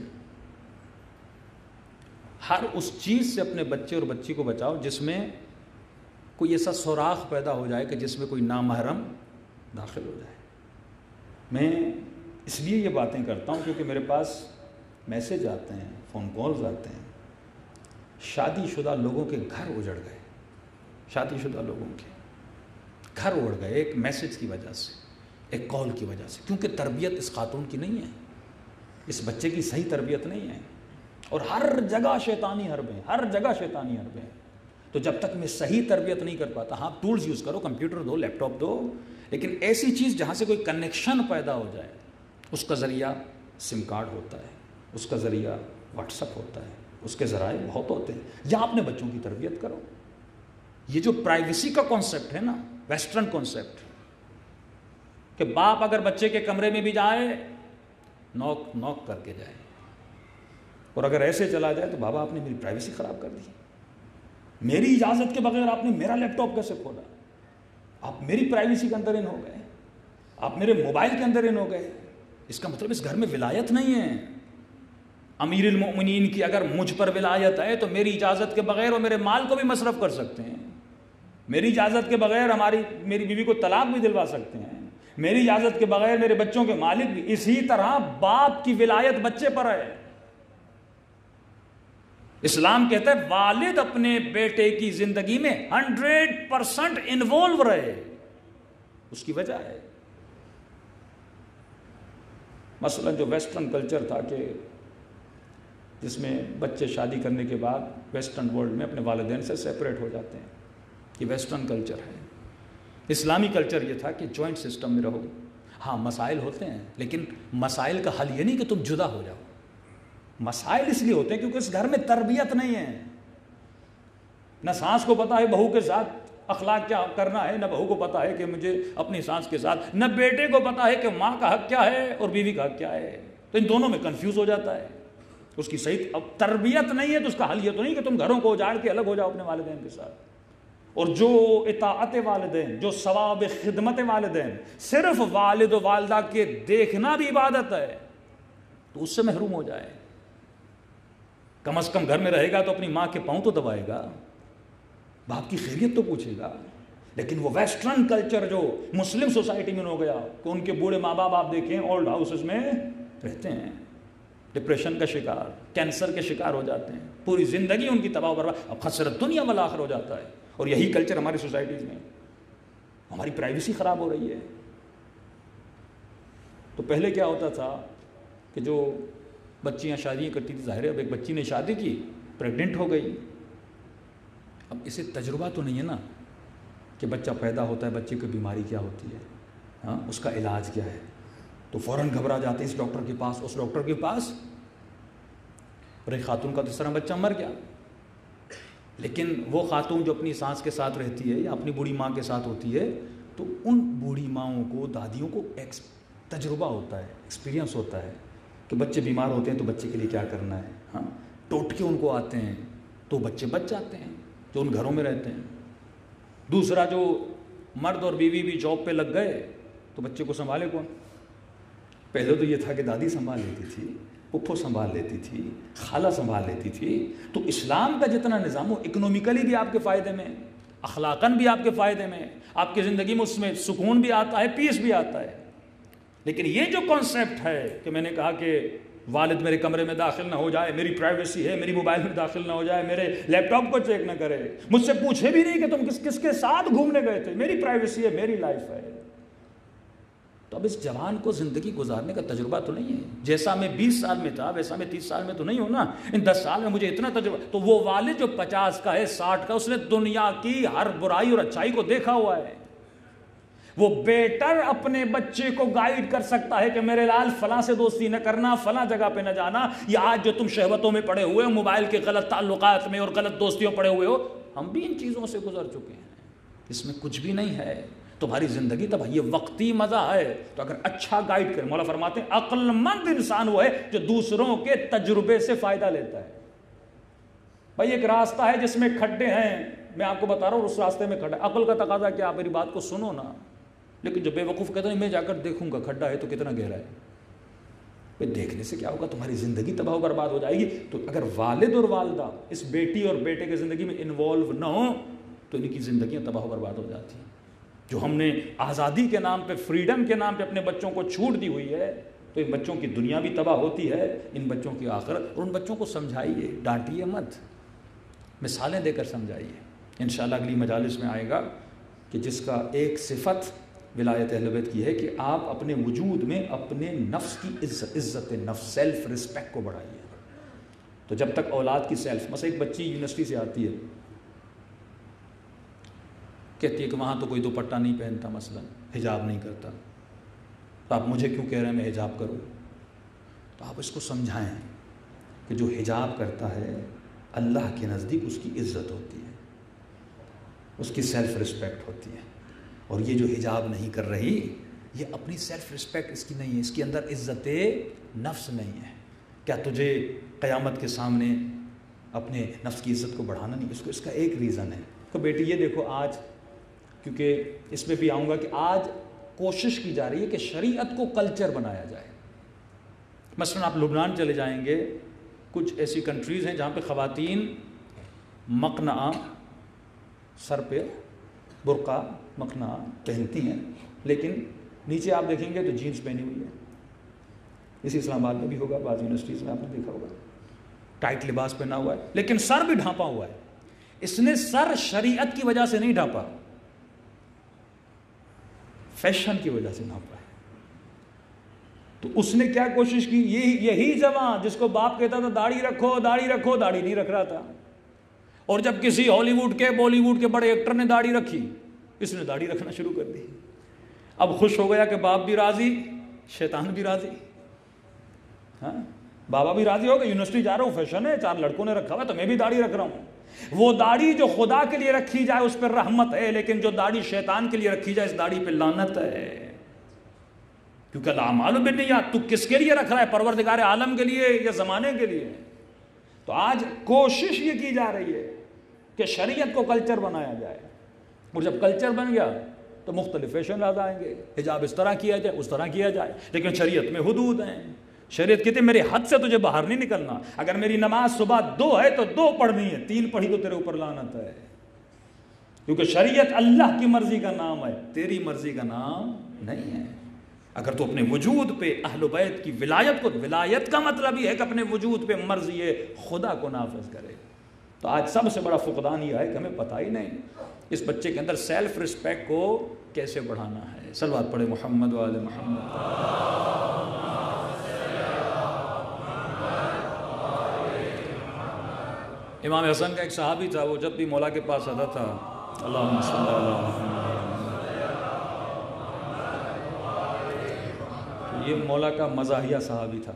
C: ہر اس چیز سے اپنے بچے اور بچی کو بچاؤ جس میں کوئی ایسا سوراخ پیدا ہو جائے کہ جس میں کوئی نامحرم داخل ہو جائے. میں اس لیے یہ باتیں کرتا ہوں کیونکہ میرے پاس میسج آتے ہیں، فون کالز آتے ہیں، شادی شدہ لوگوں کے گھر اجڑ گئے، شادی شدہ لوگوں کے گھر اڑ گئے ایک میسج کی وجہ سے، ایک کال کی وجہ سے. کیونکہ تربیت اس خاتون کی نہیں ہے، اس بچے کی صحیح تربیت نہیں ہے، اور ہر جگہ شیطانی حربیں ہیں، ہر جگہ شیطانی حربیں ہیں. تو جب تک میں صحیح تربیت نہیں کر پاتا، ہاں ٹولز یوز کرو، کمپیوٹر دو، لیپ ٹاپ دو، لیکن ایسی چیز جہاں سے کوئی کنیکشن پیدا ہو جائے. اس کا ذریعہ سم کارڈ ہوتا ہے، اس کا ذریعہ واٹس ایپ ہوتا ہے، اس کے ذرائع بہت ہوتے ہیں. یہاں اپنے بچوں کی تربیت کرو. یہ جو پرائیویسی کا کانسیپٹ ہے نا، ویسٹرن کانسیپٹ، کہ باپ اگر بچے کے کمرے میں بھی جائے نوک نوک کر کے جائے، اور اگر ایسے چلا جائے تو بابا آپ نے میری پرائیویسی خراب کر دی، میری اجازت کے بغیر آپ نے میرا لیپ ٹاپ کیسے کھولا، آپ میری پرائیویسی کے اندر ان ہو گئے. آپ میرے موبائل کے اندر ان ہو گئے، اس کا مطلب اس گھر میں ولایت نہیں ہے۔ امیر المؤمنین کی اگر مجھ پر ولایت ہے تو میری اجازت کے بغیر وہ میرے مال کو بھی مصرف کر سکتے ہیں، میری اجازت کے بغیر میری بیوی کو طلاق بھی دلوا سکتے ہیں، میری اجازت کے بغیر میرے بچوں کے مالک بھی۔ اسی طرح باپ کی ولایت بچے پر ہے۔ اسلام کہتا ہے والد اپنے بیٹے کی زندگی میں 100% انوالو رہے، اس کی وجہ ہے مثلا جو ویسٹرن کلچر تھا کہ جس میں بچے شادی کرنے کے بعد ویسٹرن ورلڈ میں اپنے والدین سے سیپریٹ ہو جاتے ہیں، یہ ویسٹرن کلچر ہے۔ اسلامی کلچر یہ تھا کہ جوائنٹ سسٹم میں رہو، ہاں مسائل ہوتے ہیں لیکن مسائل کا حل یہ نہیں کہ تم جدا ہو جاؤ، مسائل اس لیے ہوتے ہیں کیونکہ اس گھر میں تربیت نہیں ہے، نہ ساس کو پتا ہے بہو کے ساتھ اخلاق کیا کرنا ہے، نہ بہو کو پتا ہے کہ مجھے اپنی ساس کے ساتھ، نہ بیٹے کو پتا ہے کہ ماں کا حق کیا ہے اور بیوی کا حق کیا ہے، تو ان دونوں میں کنفیوز ہو جاتا ہے۔ اس کی صحیح اب تربیت نہیں ہے تو اس کا حل یہ تو نہیں کہ تم گھروں کو اجاڑ کے الگ ہو جاؤ اپنے والدین کے ساتھ۔ اور جو اطاعت والدین، جو ثواب خدمت والدین، صرف والد و والدہ کے دیکھنا بھی عبادت ہے، تو اس سے محروم ہو جائے۔ کم از کم گھر میں رہے گا تو اپنی ماں کے پاؤں تو دبائے گا، باپ کی خیریت تو پوچھے گا۔ لیکن وہ ویسٹرن کلچر جو مسلم سوسائٹی میں ہو گیا کہ ان کے بوڑھے ماں باپ آپ دیکھیں اولڈ ہاؤسز میں رہتے ہیں، ڈپریشن کا شکار، کینسر کے شکار ہو جاتے ہیں، پوری زندگی ان کی تباہ و برباد، اب خسرت دنیا والآخرہ ہو جاتا ہے۔ اور یہی کلچر ہماری سوسائٹیز میں، ہماری پرائیویسی خراب ہو رہی ہے۔ تو پہلے کیا ہوتا تھا کہ جو بچیاں شادیاں کرتی تھی، ظاہر ہے اب ایک بچی نے شادی کی، پریگننٹ ہو گئی، اب اسے تجربہ تو نہیں ہے نا کہ بچہ پیدا ہوتا ہے، بچے کو بیماری کیا ہوتی ہے، ہاں اس کا علاج کیا ہے، تو فوراً گھبرا جاتے ہیں اس ڈاکٹر کے پاس اس ڈاکٹر کے پاس، اور ایک خاتون کا تو اس طرح بچہ مر گیا۔ لیکن وہ خاتون جو اپنی سانس کے ساتھ رہتی ہے یا اپنی بوڑھی ماں کے ساتھ ہوتی ہے، تو ان بوڑھی ماؤں کو، دادیوں کو تجربہ ہوتا ہے، ایکسپیرینس ہوتا ہے کہ بچے بیمار ہوتے ہیں تو بچے کے لیے کیا کرنا ہے، ہاں ٹوٹکے ان کو آتے ہیں تو بچے بچ جاتے ہیں جو ان گھروں میں رہتے ہیں۔ دوسرا جو مرد اور بیوی بھی جاب پہ لگ گئے تو بچے کو سنبھالے کون؟ پہلے تو یہ تھا کہ دادی سنبھال لیتی تھی، پھپھو سنبھال لیتی تھی، خالہ سنبھال لیتی تھی۔ تو اسلام کا جتنا نظام ہو، اکنومیکلی بھی آپ کے فائدے میں، اخلاقاً بھی آپ کے فائدے میں، آپ کی زندگی میں اس میں سکون بھی آتا ہے، پیس بھی آتا ہے۔ لیکن یہ جو کانسیپٹ ہے کہ میں نے کہا کہ والد میرے کمرے میں داخل نہ ہو جائے، میری پرائیویسی ہے، میری موبائل میں داخل نہ ہو جائے، میرے لیپ ٹاپ کو چیک نہ کرے، مجھ سے پوچھے بھی نہیں کہ تم کس کے ساتھ گھومنے گئے تھے، میری پرائیویسی ہے، میری لائف ہے۔ تو اب اس جوان کو زندگی گزارنے کا تجربہ تو نہیں ہے، جیسا میں 20 سال میں تھا ویسا میں 30 سال میں تو نہیں ہوں نا، ان 10 سال میں مجھے اتنا تجربہ۔ تو وہ والد جو 50 کا ہے، 60 کا، اس نے دنیا کی ہر برائی اور اچھائی کو دیکھا ہوا ہے۔ وہ بیٹر اپنے بچے کو گائیڈ کر سکتا ہے کہ میرے لال فلاں سے دوستی نہ کرنا، فلاں جگہ پہ نہ جانا، یا آج جو تم شہوتوں میں پڑے ہوئے ہو، موبائل کے غلط تعلقات میں اور غلط دوستیوں پڑے ہوئے ہو، ہم بھی ان چیزوں سے گزر چکے ہیں، اس میں کچھ بھی نہیں ہے، تمہاری زندگی تب یہ وقتی مزہ ہے۔ تو اگر اچھا گائیڈ کرے، مولا فرماتے ہیں عقل مند انسان وہ ہے جو دوسروں کے تجربے سے فائدہ لیتا ہے۔ بھائی ایک راستہ ہے جس میں کھڈے ہیں، میں آپ کو بتا رہا ہوں اس راستے میں کھڈا ہے، عقل کا تقاضا کیا، آپ میری بات کو سنو نا۔ لیکن جو بے وقوف کہتا ہے میں جا کر دیکھوں گا کھڈا ہے تو کتنا گہرا ہے، بھائی دیکھنے سے کیا ہوگا، تمہاری زندگی تباہ و برباد ہو جائے گی۔ تو اگر والد اور والدہ اس بیٹی اور بیٹے کی زندگی میں انوالو نہ ہو تو ان کی زندگیاں تباہ و برباد ہو جاتی ہیں۔ جو ہم نے آزادی کے نام پہ، فریڈم کے نام پہ اپنے بچوں کو چھوٹ دی ہوئی ہے، تو ان بچوں کی دنیا بھی تباہ ہوتی ہے، ان بچوں کی آخرت۔ اور ان بچوں کو سمجھائیے، ڈانٹیے مت، مثالیں دے کر سمجھائیے۔ انشاءاللہ اگلی مجالس میں آئے گا کہ جس کا ایک صفت ولایت اہل بیت کی ہے کہ آپ اپنے وجود میں اپنے نفس کی عزت نفس، سیلف رسپیکٹ کو بڑھائیے۔ تو جب تک اولاد کی سیلف، مثلا ایک بچی یونیورسٹی سے آتی ہے، کہتی ہے کہ وہاں تو کوئی دوپٹہ نہیں پہنتا، مثلا حجاب نہیں کرتا، تو آپ مجھے کیوں کہہ رہے ہیں میں حجاب کروں؟ تو آپ اس کو سمجھائیں کہ جو حجاب کرتا ہے اللہ کے نزدیک اس کی عزت ہوتی ہے، اس کی سیلف رسپیکٹ ہوتی ہے۔ اور یہ جو حجاب نہیں کر رہی، یہ اپنی سیلف رسپیکٹ اس کی نہیں ہے، اس کے اندر عزت نفس نہیں ہے۔ کیا تجھے قیامت کے سامنے اپنے نفس کی عزت کو بڑھانا نہیں؟ اس کا ایک ریزن ہے کہ بیٹی یہ دیکھو، آج کیونکہ اس میں بھی آؤں گا کہ آج کوشش کی جا رہی ہے کہ شریعت کو کلچر بنایا جائے. مثلا آپ لبنان چلے جائیں گے, کچھ ایسی کنٹریز ہیں جہاں پہ خواتین مقنعہ سر پہ برقع مقنعہ پہنتی ہیں, لیکن نیچے آپ دیکھیں گے تو جینس پہنی ہوئی ہے. اسی اسلام آباد میں بھی ہوگا, بعض یونیورسٹیز میں آپ نے دیکھا ہوگا, ٹائٹ لباس پہنا ہوا ہے لیکن سر بھی ڈھانپا ہوا ہے. اس نے سر شریعت کی وجہ سے نہیں ڈھانپا, فیشن کی وجہ سے ڈھانپا ہے. تو اس نے کیا کوشش کی, یہی جوان جس کو باپ کہتا تھا داڑھی رکھو داڑھی رکھو, داڑھی نہیں رکھ رہا تھا, اور جب کسی ہالی ووڈ کے بالی ووڈ کے بڑے ایکٹر نے داڑھی رکھی, اس نے داڑھی رکھنا شروع کر دی. اب خوش ہو گیا کہ باپ بھی راضی, شیطان بھی راضی. ہاں, بابا بھی راضی ہو گئے, یونیورسٹی جا رہا ہوں, فیشن ہے, 4 لڑکوں نے رکھا ہوا تو میں بھی داڑھی رکھ رہا ہوں. وہ داڑھی جو خدا کے لیے رکھی جائے اس پر رحمت ہے, لیکن جو داڑھی شیطان کے لیے رکھی جائے اس داڑھی پہ لعنت ہے. کیونکہ الاعمال بالنیات, تو کس کے لیے رکھ رہا ہے, پروردگار عالم کے لیے یا زمانے کے لیے؟ تو آج کوشش یہ کی جا رہی ہے کہ شریعت کو کلچر بنایا جائے, اور جب کلچر بن گیا تو مختلف فیشن آ جائیں گے, حجاب اس طرح کیا جائے اس طرح کیا جائے, لیکن شریعت میں حدود ہیں. شریعت کہتے ہیں میری حد سے تجھے باہر نہیں نکلنا. اگر میری نماز صبح 2 ہے تو 2 پڑھنی ہے, 3 پڑھی تو تیرے اوپر لعنت ہے. کیونکہ شریعت اللہ کی مرضی کا نام ہے, تیری مرضی کا نام نہیں ہے. اگر تو اپنے وجود پہ اہل بیت کی ولایت کو, ولایت کا مطلب یہ ہے کہ اپنے وجود پہ مرضی خدا کو نافذ کرے. تو آج سب سے بڑا فقدان یہ ہے کہ ہمیں پتہ ہی نہیں اس بچے کے اندر سیلف رسپیکٹ کو کیسے بڑھانا ہے. صلوات پڑھے محمد و آل محمد. امام حسن کا ایک صحابی تھا, وہ جب بھی مولا کے پاس آتا تھا اللہم صلی اللہ محمد, یہ مولا کا مزاحیہ صحابی تھا.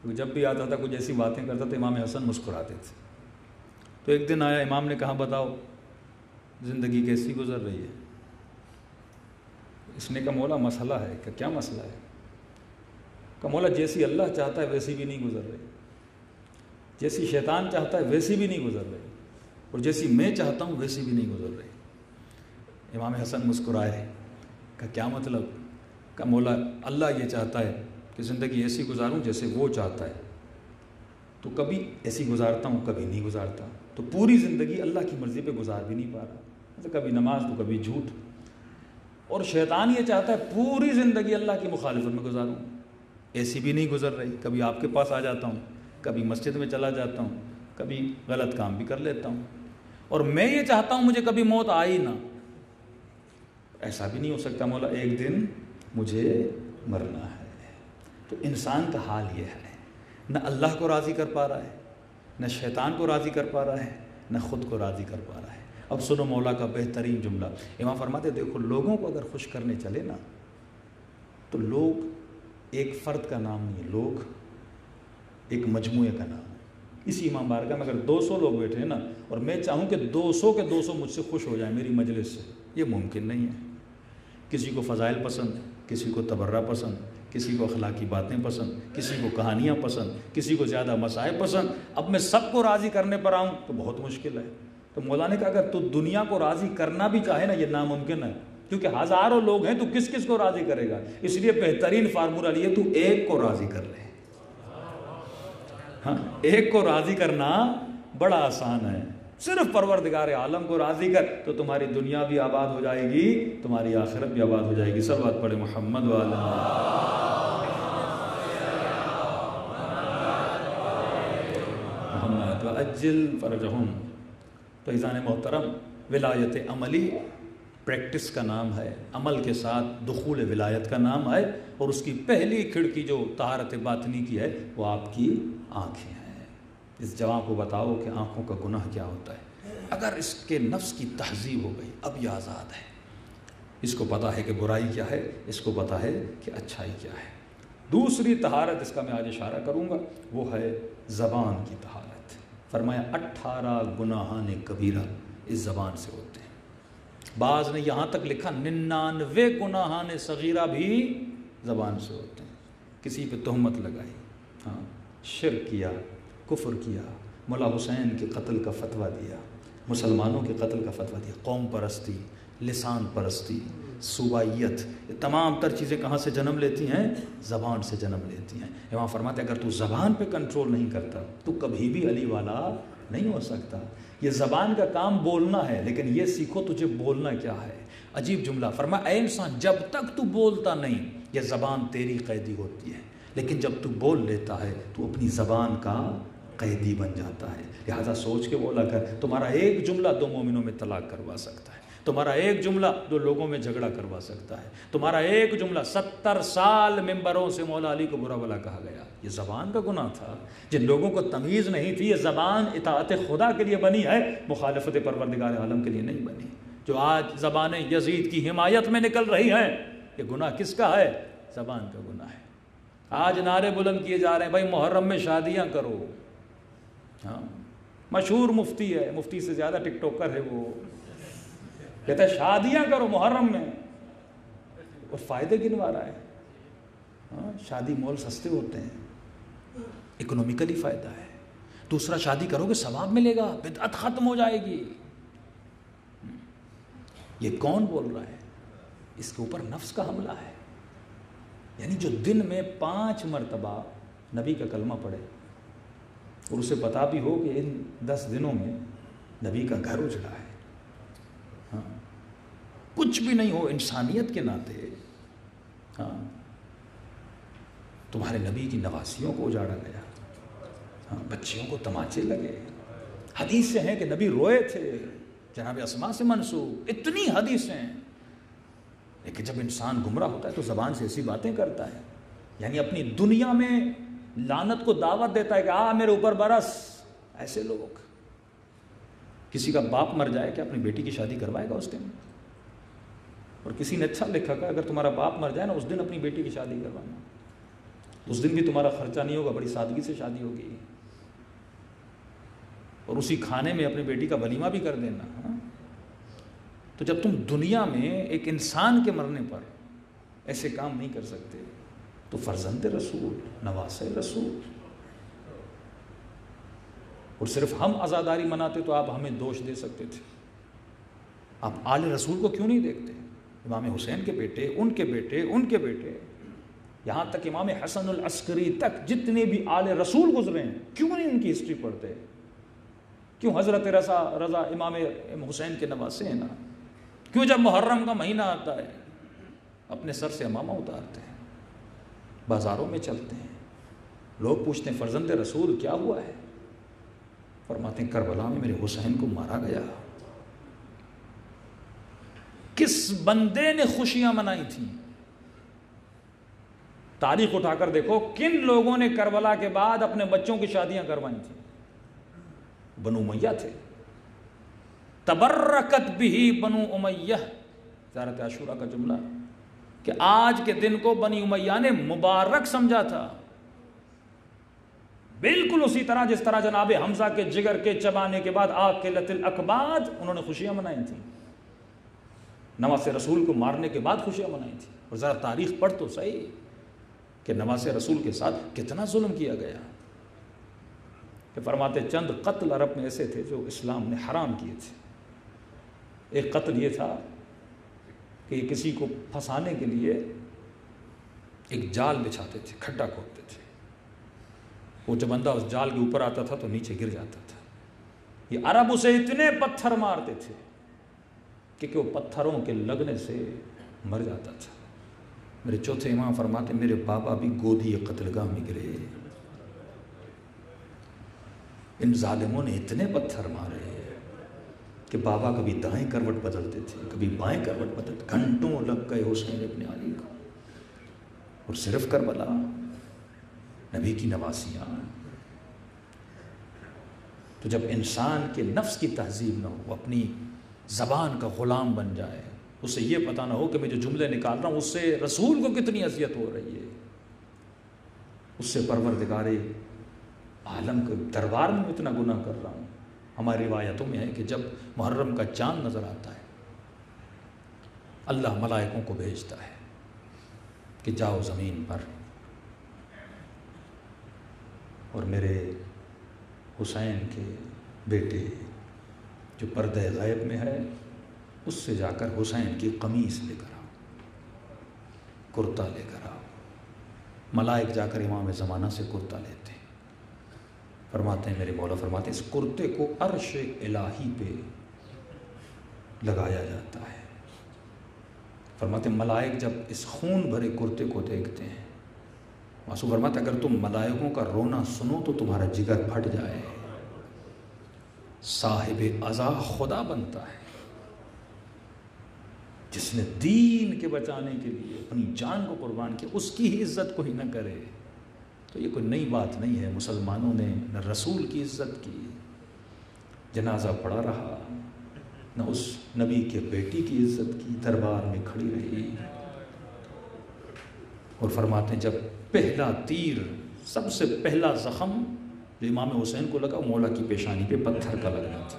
C: جب بھی آتا تھا کچھ ایسی باتیں کرتا تھا, امام حسن مسکراتے تھے. تو ایک دن آیا, امام نے کہا بتاؤ زندگی کیسی گزر رہی ہے؟ اس نے کہا مولا مسئلہ ہے. کہ کیا مسئلہ ہے؟ کہ مولا جیسی اللہ چاہتا ہے ویسی بھی نہیں گزر رہی, جیسی شیطان چاہتا ہے ویسی بھی نہیں گزر رہی, اور جیسی میں چاہتا ہوں ویسی بھی نہیں گزر رہی. امام حسن مسکرائے. کہ کیا مطلب؟ کہ مولا اللہ یہ چاہتا ہے کہ زندگی ایسی گزاروں جیسے وہ چاہتا ہے, تو کبھی ایسی گزارتا ہوں کبھی نہیں گزارتا, تو پوری زندگی اللہ کی مرضی پہ گزار بھی نہیں پا رہا, مطلب کبھی نماز تو کبھی جھوٹ. اور شیطان یہ چاہتا ہے پوری زندگی اللہ کی مخالفت میں گزاروں, ایسی بھی نہیں گزر رہی. کبھی آپ کے پاس آ جاتا ہوں, کبھی مسجد میں چلا جاتا ہوں, کبھی غلط کام بھی کر لیتا ہوں, اور میں یہ چاہتا ہوں مجھے کبھی موت آئی نہ. ایسا بھی نہیں ہو سکتا مولا, ایک دن مجھے مرنا ہے. تو انسان کا حال یہ ہے, نہ اللہ کو راضی کر پا رہا ہے, نہ شیطان کو راضی کر پا رہا ہے, نہ خود کو راضی کر پا رہا ہے. اب سنو مولا کا بہترین جملہ. امام فرماتے دیکھو لوگوں کو اگر خوش کرنے چلے نا تو لوگ ایک فرد کا نام نہیں ہے, لوگ ایک مجموعے کا نام ہے. اسی امام بارگاہ میں اگر 200 لوگ بیٹھے ہیں نا, اور میں چاہوں کہ 200 کے 200 مجھ سے خوش ہو جائیں میری مجلس سے, یہ ممکن نہیں ہے. کسی کو فضائل پسند, کسی کو تبرہ پسند, کسی کو اخلاقی باتیں پسند, کسی کو کہانیاں پسند, کسی کو زیادہ مسائل پسند. اب میں سب کو راضی کرنے پر آؤں تو بہت مشکل ہے. تو مولا نے کہا اگر تو دنیا کو راضی کرنا بھی چاہے نا یہ ناممکن ہے, کیونکہ ہزاروں لوگ ہیں, تو کس کس کو راضی کرے گا. اس لیے بہترین فارمولہ یہ, تو ایک کو راضی کر لے. ہاں, ایک کو راضی کرنا بڑا آسان ہے. صرف پروردگار عالم کو راضی کر تو تمہاری دنیا بھی آباد ہو جائے گی, تمہاری آخرت بھی آباد ہو جائے گی. صلوات پڑھے محمد و آل محمد وعجل فرجہم. تو عزیزان محترم, ولایت عملی پریکٹس کا نام ہے, عمل کے ساتھ دخول ولایت کا نام ہے, اور اس کی پہلی کھڑکی جو طہارت باطنی کی ہے وہ آپ کی آنکھیں ہیں. اس جوان کو بتاؤ کہ آنکھوں کا گناہ کیا ہوتا ہے. اگر اس کے نفس کی تہذیب ہو گئی, اب یہ آزاد ہے, اس کو پتہ ہے کہ برائی کیا ہے, اس کو پتہ ہے کہ اچھائی کیا ہے. دوسری طہارت اس کا میں آج اشارہ کروں گا, وہ ہے زبان کی طہارت. فرمایا 18 گناہان کبیرہ اس زبان سے ہوتے ہیں. بعض نے یہاں تک لکھا 99 گناہان صغیرہ بھی زبان سے ہوتے ہیں. کسی پہ تہمت لگائی, ہاں, شرک کیا, کفر کیا, مولا حسین کے قتل کا فتویٰ دیا, مسلمانوں کے قتل کا فتویٰ دیا, قوم پرستی, لسان پرستی، صوبائیت، یہ تمام تر چیزیں کہاں سے جنم لیتی ہیں؟ زبان سے جنم لیتی ہیں۔ امام فرماتے ہیں اگر تو زبان پہ کنٹرول نہیں کرتا تو کبھی بھی علی والا نہیں ہو سکتا۔ یہ زبان کا کام بولنا ہے، لیکن یہ سیکھو تجھے بولنا کیا ہے۔ عجیب جملہ فرمایا، اے انسان جب تک تو بولتا نہیں یہ زبان تیری قیدی ہوتی ہے، لیکن جب تو بول لیتا ہے تو اپنی زبان کا قیدی بن جاتا ہے۔ لہذا سوچ کے بولا کر، تمہارا ایک جملہ 2 مومنوں میں طلاق کروا سکتا ہے، تمہارا ایک جملہ 2 لوگوں میں جھگڑا کروا سکتا ہے، تمہارا ایک جملہ 70 سال ممبروں سے مولا علی کو برا بھلا کہا گیا۔ یہ زبان کا گناہ تھا۔ جن لوگوں کو تمیز نہیں تھی، یہ زبان اطاعت خدا کے لیے بنی ہے، مخالفت پروردگار عالم کے لیے نہیں بنی۔ جو آج زبانیں یزید کی حمایت میں نکل رہی ہیں، یہ گناہ کس کا ہے؟ زبان کا گناہ ہے۔ آج نعرے بلند کیے جا رہے ہیں بھائی محرم میں شادیاں کرو۔ ہاں، مشہور مفتی ہے، مفتی سے زیادہ ٹک ٹاکر ہے وہ، کہتا ہے شادیاں کرو محرم میں، اور فائدے گنوا رہا ہے۔ ہاں، شادی مول سستے ہوتے ہیں، اکنومیکلی فائدہ ہے۔ دوسرا، شادی کرو گے ثواب ملے گا، بدعت ختم ہو جائے گی۔ یہ کون بول رہا ہے؟ اس کے اوپر نفس کا حملہ ہے۔ یعنی جو دن میں 5 مرتبہ نبی کا کلمہ پڑھے اور اسے پتا بھی ہو کہ ان 10 دنوں میں نبی کا گھر اجڑا ہے، ہاں، کچھ بھی نہیں ہو انسانیت کے ناطے، ہاں، تمہارے نبی کی نواسیوں کو اجاڑا گیا، ہاں، بچیوں کو تماچے لگے۔ حدیث سے ہیں کہ نبی روئے تھے، جناب اسماء سے منسوب، اتنی حدیثیں ہیں۔ لیکن جب انسان گمراہ ہوتا ہے تو زبان سے ایسی باتیں کرتا ہے، یعنی اپنی دنیا میں لعنت کو دعوت دیتا ہے کہ میرے اوپر برس۔ ایسے لوگ، کسی کا باپ مر جائے کہ اپنی بیٹی کی شادی کروائے گا اس دن؟ اور کسی نے اچھا لکھا کہ اگر تمہارا باپ مر جائے نا اس دن اپنی بیٹی کی شادی کروانا، اس دن بھی تمہارا خرچہ نہیں ہوگا، بڑی سادگی سے شادی ہوگی، اور اسی کھانے میں اپنی بیٹی کا ولیمہ بھی کر دینا۔ ہاں، تو جب تم دنیا میں ایک انسان کے مرنے پر ایسے کام نہیں کر سکتے تو فرزند رسول، نواسے رسول، اور صرف ہم عزاداری مناتے تو آپ ہمیں دوش دے سکتے تھے۔ آپ آل رسول کو کیوں نہیں دیکھتے؟ امام حسین کے بیٹے، ان کے بیٹے، ان کے بیٹے، یہاں تک امام حسن العسکری تک جتنے بھی آل رسول گزرے ہیں، کیوں نہیں ان کی ہسٹری پڑھتے؟ کیوں حضرت رضا امام حسین کے نواسے ہیں نا؟ کیوں جب محرم کا مہینہ آتا ہے اپنے سر سے امامہ اتارتے ہیں، بازاروں میں چلتے ہیں، لوگ پوچھتے ہیں فرزند رسول کیا ہوا ہے؟ فرماتے ہیں کربلا میں میرے حسین کو مارا گیا۔ کس بندے نے خوشیاں منائی تھیں؟ تاریخ اٹھا کر دیکھو کن لوگوں نے کربلا کے بعد اپنے بچوں کی شادیاں کروائی تھیں؟ بنو امیہ تھے۔ تبرکت بھی بنو امیہ، زیارت عاشورہ کا جملہ کہ آج کے دن کو بنی امیہ نے مبارک سمجھا تھا، بالکل اسی طرح جس طرح جناب حمزہ کے جگر کے چبانے کے بعد آکلت الاکباد انہوں نے خوشیاں منائی تھیں، نواسے رسول کو مارنے کے بعد خوشیاں منائی تھیں۔ اور ذرا تاریخ پڑھ تو صحیح کہ نواسے رسول کے ساتھ کتنا ظلم کیا گیا۔ کہ فرماتے چند قتل عرب میں ایسے تھے جو اسلام نے حرام کیے تھے۔ ایک قتل یہ تھا کہ یہ کسی کو پھنسانے کے لیے ایک جال بچھاتے تھے، کھڈا کھودتے تھے، وہ جب بندہ اس جال کے اوپر آتا تھا تو نیچے گر جاتا تھا۔ یہ عرب اسے اتنے پتھر مارتے تھے کہ وہ پتھروں کے لگنے سے مر جاتا تھا۔ میرے چوتھے امام فرماتے میرے بابا بھی گودی قتل گاہ میں گرے، ان ظالموں نے اتنے پتھر مارے کہ بابا کبھی دائیں کروٹ بدلتے تھے، کبھی بائیں کروٹ بدلتے، گھنٹوں لگ گئے حسین ابن علی کو۔ اور صرف کربلا، نبی کی نواسیاں۔ تو جب انسان کے نفس کی تہذیب نہ ہو، اپنی زبان کا غلام بن جائے، اسے یہ پتہ نہ ہو کہ میں جو جملے نکال رہا ہوں اس سے رسول کو کتنی اذیت ہو رہی ہے، اس سے پروردگار عالم کے دربار میں اتنا گناہ کر رہا ہوں۔ ہماری روایتوں میں ہے کہ جب محرم کا چاند نظر آتا ہے اللہ ملائکوں کو بھیجتا ہے کہ جاؤ زمین پر اور میرے حسین کے بیٹے جو پردہ غیب میں ہے اس سے جا کر حسین کی قمیص لے کر آؤ، کرتا لے کر آؤ۔ ملائک جا کر امام زمانہ سے کرتا لیتے ہیں، فرماتے ہیں میرے مولا فرماتے ہیں اس کرتے کو عرش الہی پہ لگایا جاتا ہے۔ فرماتے ہیں ملائک جب اس خون بھرے کرتے کو دیکھتے ہیں، معصوم فرماتے ہیں اگر تم ملائکوں کا رونا سنو تو تمہارا جگر پھٹ جائے۔ صاحب عزا خدا بنتا ہے جس نے دین کے بچانے کے لیے اپنی جان کو قربان کیا، اس کی ہی عزت کو ہی نہ کرے تو یہ کوئی نئی بات نہیں ہے۔ مسلمانوں نے نہ رسول کی عزت کی، جنازہ پڑا رہا، نہ اس نبی کے بیٹی کی عزت کی، دربار میں کھڑی رہی۔ اور فرماتے ہیں جب پہلا تیر، سب سے پہلا زخم جو امام حسین کو لگا مولا کی پیشانی پہ پتھر کا لگنا تھا،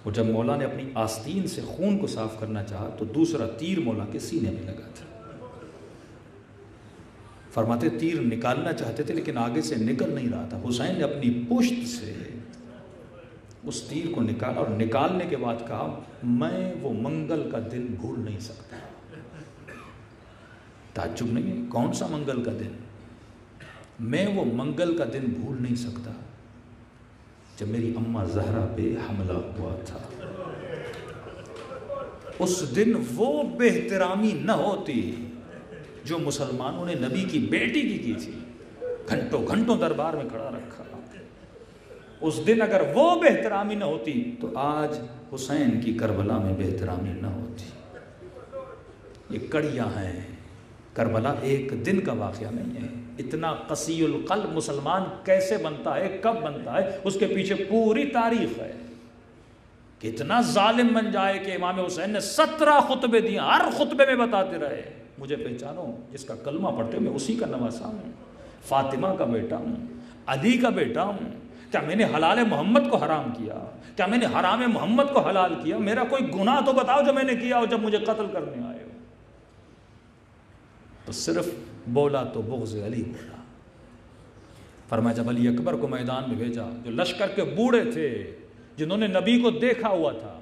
C: اور جب مولا نے اپنی آستین سے خون کو صاف کرنا چاہا تو دوسرا تیر مولا کے سینے میں لگا تھا۔ فرماتے تیر نکالنا چاہتے تھے لیکن آگے سے نکل نہیں رہا تھا، حسین نے اپنی پشت سے اس تیر کو نکالا اور نکالنے کے بعد کہا میں وہ منگل کا دن بھول نہیں سکتا۔ تعجب نہیں ہے، کون سا منگل کا دن؟ میں وہ منگل کا دن بھول نہیں سکتا جب میری اماں زہرا پہ حملہ ہوا تھا۔ اس دن وہ بے احترامی نہ ہوتی جو مسلمانوں نے نبی کی بیٹی کی تھی، گھنٹوں گھنٹوں دربار میں کھڑا رکھا۔ اس دن اگر وہ بے احترامی نہ ہوتی تو آج حسین کی کربلا میں بے احترامی نہ ہوتی۔ یہ کڑیاں ہیں، کربلا ایک دن کا واقعہ نہیں ہے۔ اتنا قسی القلب مسلمان کیسے بنتا ہے، کب بنتا ہے، اس کے پیچھے پوری تاریخ ہے۔ کہ اتنا ظالم بن جائے کہ امام حسین نے 17 خطبے دیے، ہر خطبے میں بتاتے رہے مجھے پہچانو، جس کا کلمہ پڑھتے ہو میں اسی کا نواسا ہوں، فاطمہ کا بیٹا ہوں، علی کا بیٹا ہوں۔ کیا میں نے حلال محمد کو حرام کیا؟ کیا میں نے حرام محمد کو حلال کیا؟ میرا کوئی گناہ تو بتاؤ جو میں نے کیا ہو جب مجھے قتل کرنے آئے ہو۔ تو صرف بولا تو بغض علی بولا۔ فرمایا جب علی اکبر کو میدان میں بھیجا، جو لشکر کے بوڑھے تھے جنہوں نے نبی کو دیکھا ہوا تھا،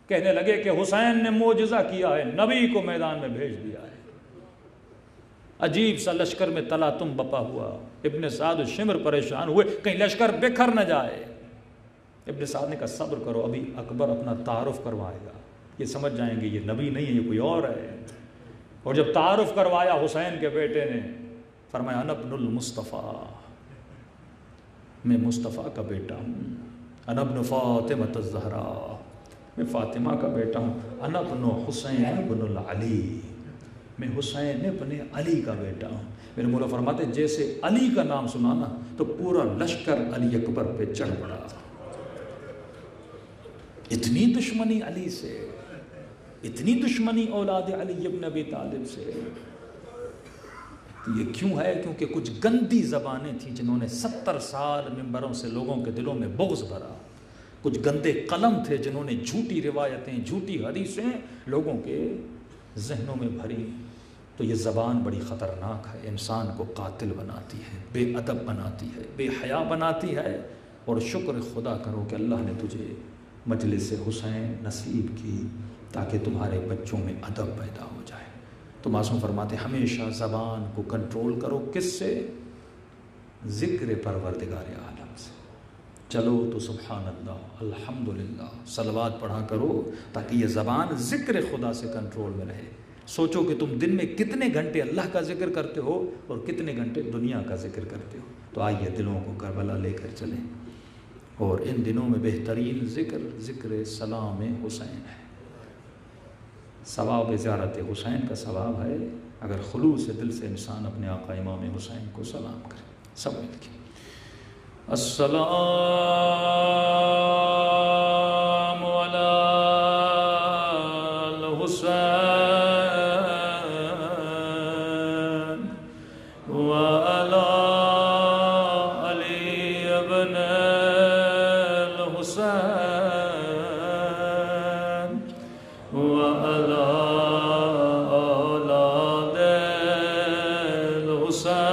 C: کہنے لگے کہ حسین نے معجزہ کیا ہے، نبی کو میدان میں بھیج دیا ہے۔ عجیب سا لشکر میں تلاتم بپا ہوا۔ ابن سعد شمر پریشان ہوئے کہیں لشکر بکھر نہ جائے۔ ابن سعد نے کہا صبر کرو، ابھی اکبر اپنا تعارف کروائے گا، یہ سمجھ جائیں گے یہ نبی نہیں ہے، یہ کوئی اور ہے۔ اور جب تعارف کروایا حسین کے بیٹے نے، فرمایا انا ابن المصطفیٰ، میں مصطفیٰ کا بیٹا ہوں، انا ابن فاطمہ الزہراء، میں فاطمہ کا بیٹا ہوں، انا ابن حسین ابن العلی، میں حسین ابن علی کا بیٹا ہوں۔ میرے مولا فرماتے جیسے علی کا نام سنانا تو پورا لشکر علی اکبر پہ چڑھ پڑا۔ اتنی دشمنی علی سے، اتنی دشمنی اولاد علی ابن ابی طالب سے۔ یہ کیوں ہے؟ کیونکہ کچھ گندی زبانیں تھیں جنہوں نے 70 سال منبروں سے لوگوں کے دلوں میں بغض بھرا۔ کچھ گندے قلم تھے جنہوں نے جھوٹی روایتیں، جھوٹی حدیثیں لوگوں کے ذہنوں میں بھری۔ تو یہ زبان بڑی خطرناک ہے، انسان کو قاتل بناتی ہے، بے ادب بناتی ہے، بے حیا بناتی ہے۔ اور شکر خدا کرو کہ اللہ نے تجھے مجلس حسین نصیب کی تاکہ تمہارے بچوں میں ادب پیدا ہو جائے۔ تو معصوم فرماتے ہمیشہ زبان کو کنٹرول کرو، کس سے؟ ذکر پروردگار عالم سے۔ چلو تو سبحان اللہ، الحمدللہ، صلوات پڑھا کرو تاکہ یہ زبان ذکر خدا سے کنٹرول میں رہے۔ سوچو کہ تم دن میں کتنے گھنٹے اللہ کا ذکر کرتے ہو اور کتنے گھنٹے دنیا کا ذکر کرتے ہو۔ تو آئیے دلوں کو کربلا لے کر چلیں، اور ان دنوں میں بہترین ذکر سلام حسین ہے۔ ثواب زیارت حسین کا ثواب ہے اگر خلوص دل سے انسان اپنے آقا امام حسین کو سلام کرے۔ سب مل کے السلام علی الحسین وعلی علی ابن الحسین وعلی اولاد الحسین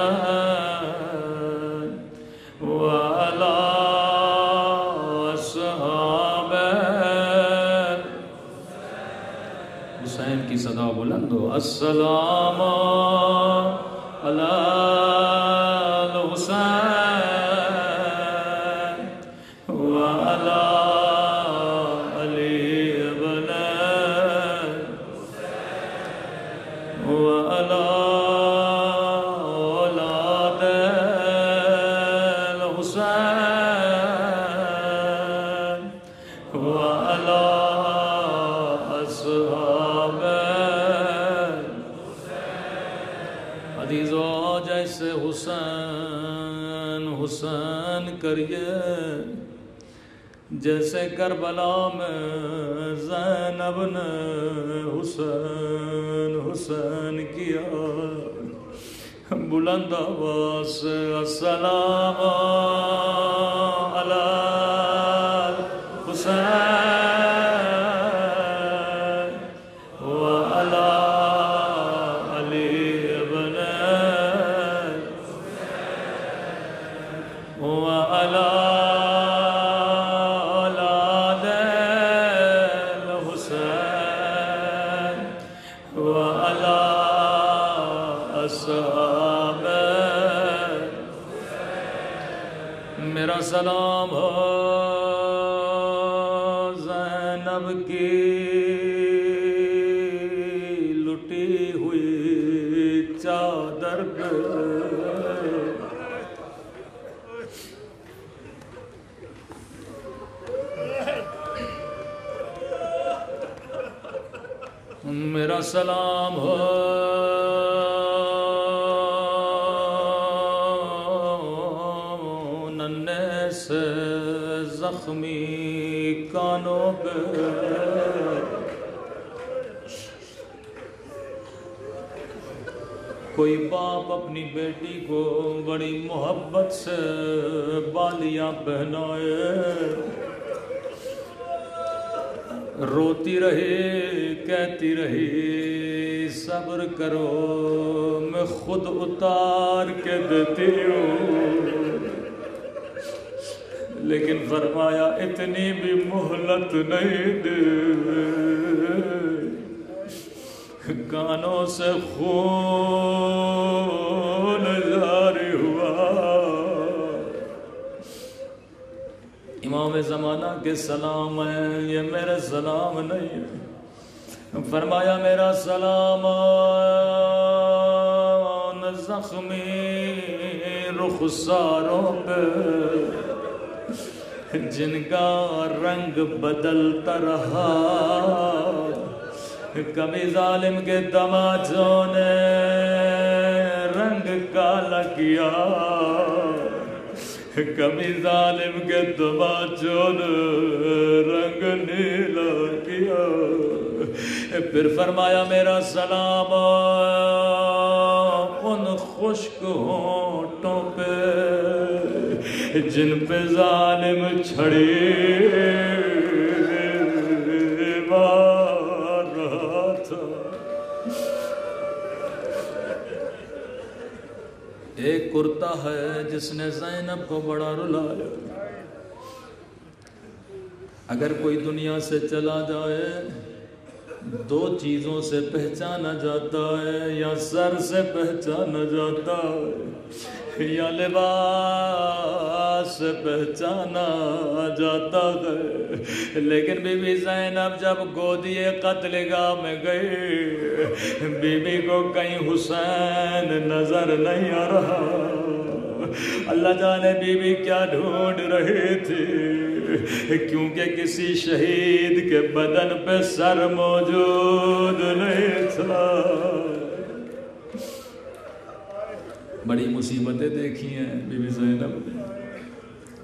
C: وعلی
A: السلام علی الحسین وعلی علی ابن وعلی اولاد الحسین وعلی اصحاب عزیزو جیسے حسین حسین کریے جیسے کربلا میں زینب نے حسین حسین کیا بلند آواز سے السلام علی الحسین وعلی علی ابن وعلی اولاد الحسین وعلی اصحاب میرا سلام ہو زینب کی لٹی ہوئی چادر پہ میرا سلام ہو ننھے سے زخمی کانوں پہ کوئی باپ اپنی بیٹی کو بڑی محبت سے بالیاں پہنائے روتی رہی کہتی رہی صبر کرو میں خود اتار کے دیتی ہوں لیکن فرمایا اتنی بھی مہلت نہیں دے کانوں سے خون جاری ہوا امام زمانہ کے سلام ہیں یہ میرے سلام نہیں ہے فرمایا میرا سلام زخمی رخساروں پہ جن کا رنگ بدلتا رہا کبھی ظالم کے تماچوں نے رنگ کالا کیا کبھی ظالم کے تماچوں نے رنگ نیلا کیا پھر فرمایا میرا سلام ان خشک ہونٹوں پہ جن پہ ظالم چھڑی مار رہا تھا ایک کرتا ہے جس نے زینب کو بڑا رلایا اگر کوئی دنیا سے چلا جائے دو چیزوں سے پہچانا جاتا ہے یا سر سے پہچانا جاتا ہے یا لباس سے پہچانا جاتا ہے لیکن بی بی زینب جب گودی قتل گاہ میں گئی بی بی کو کہیں حسین نظر نہیں آ رہا اللہ جانے بی بی کیا ڈھونڈ رہی تھی کیونکہ کسی شہید کے بدن پہ سر موجود نہیں تھا بڑی مصیبتیں دیکھی ہیں بی بی زینب نے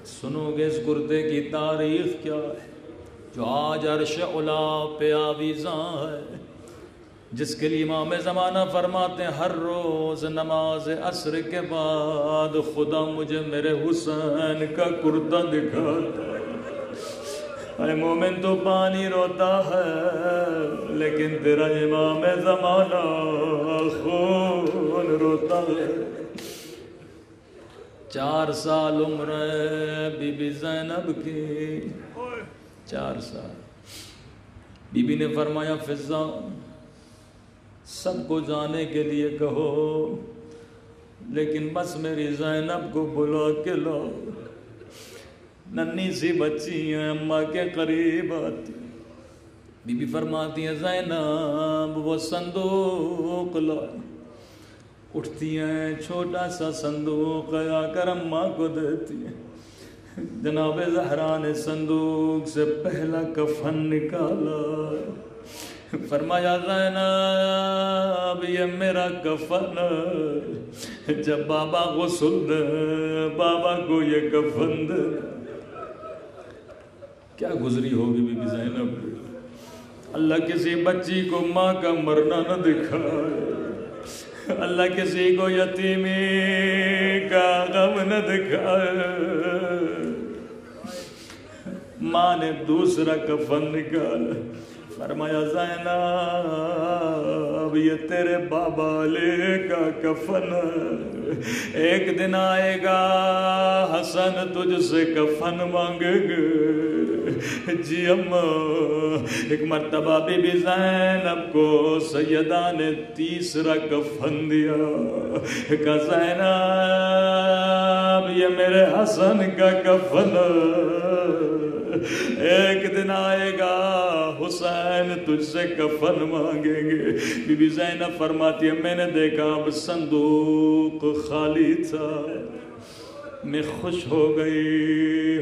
A: سنو گے اس کرتے کی تاریخ کیا ہے جو آج عرش علا پہ آویزاں ہے جس کے لیے امام زمانہ فرماتے ہیں ہر روز نماز عصر کے بعد خدا مجھے میرے حسین کا کرتا دکھاتا ہے اے مومن تو پانی روتا ہے لیکن تیرا امام زمانہ خون روتا ہے 4 سال عمر ہے بی بی زینب کی 4 سال بی بی نے فرمایا فضا
C: سب کو جانے کے لیے کہو، لیکن بس میری زینب کو بلا کے لاؤ۔ ننھی سی بچی ہیں، اماں کے قریب آتی، بی بی فرماتی ہیں زینب وہ صندوق لاؤ۔ اٹھتی ہیں، چھوٹا سا صندوق آ کر اماں کو دیتی ہیں۔ جناب زہرا نے صندوق سے پہلا کفن نکالا، فرمایا زینب یہ میرا کفن ہے، جب بابا غسل دے بابا کو یہ کفن دے۔ کیا گزری ہوگی بی بی زینب؟ اللہ کسی بچی کو ماں کا مرنا نہ دکھائے، اللہ کسی کو یتیمی کا غم نہ دکھائے۔ ماں نے دوسرا کفن نکالا، فرمایا زینب یہ تیرے بابا علی کا کفن ہے، ایک دن آئے گا حسن تجھ سے کفن مانگے گے۔ جی اماں، ایک مرتبہ بی بی زینب کو سیدہ نے تیسرا کفن دیا، کہا زینب یہ میرے حسن کا کفن ہے، ایک دن آئے گا حسین تجھ سے کفن مانگیں گے۔ بی بی زینب فرماتی ہے میں نے دیکھا اب صندوق خالی تھا، میں خوش ہو گئی،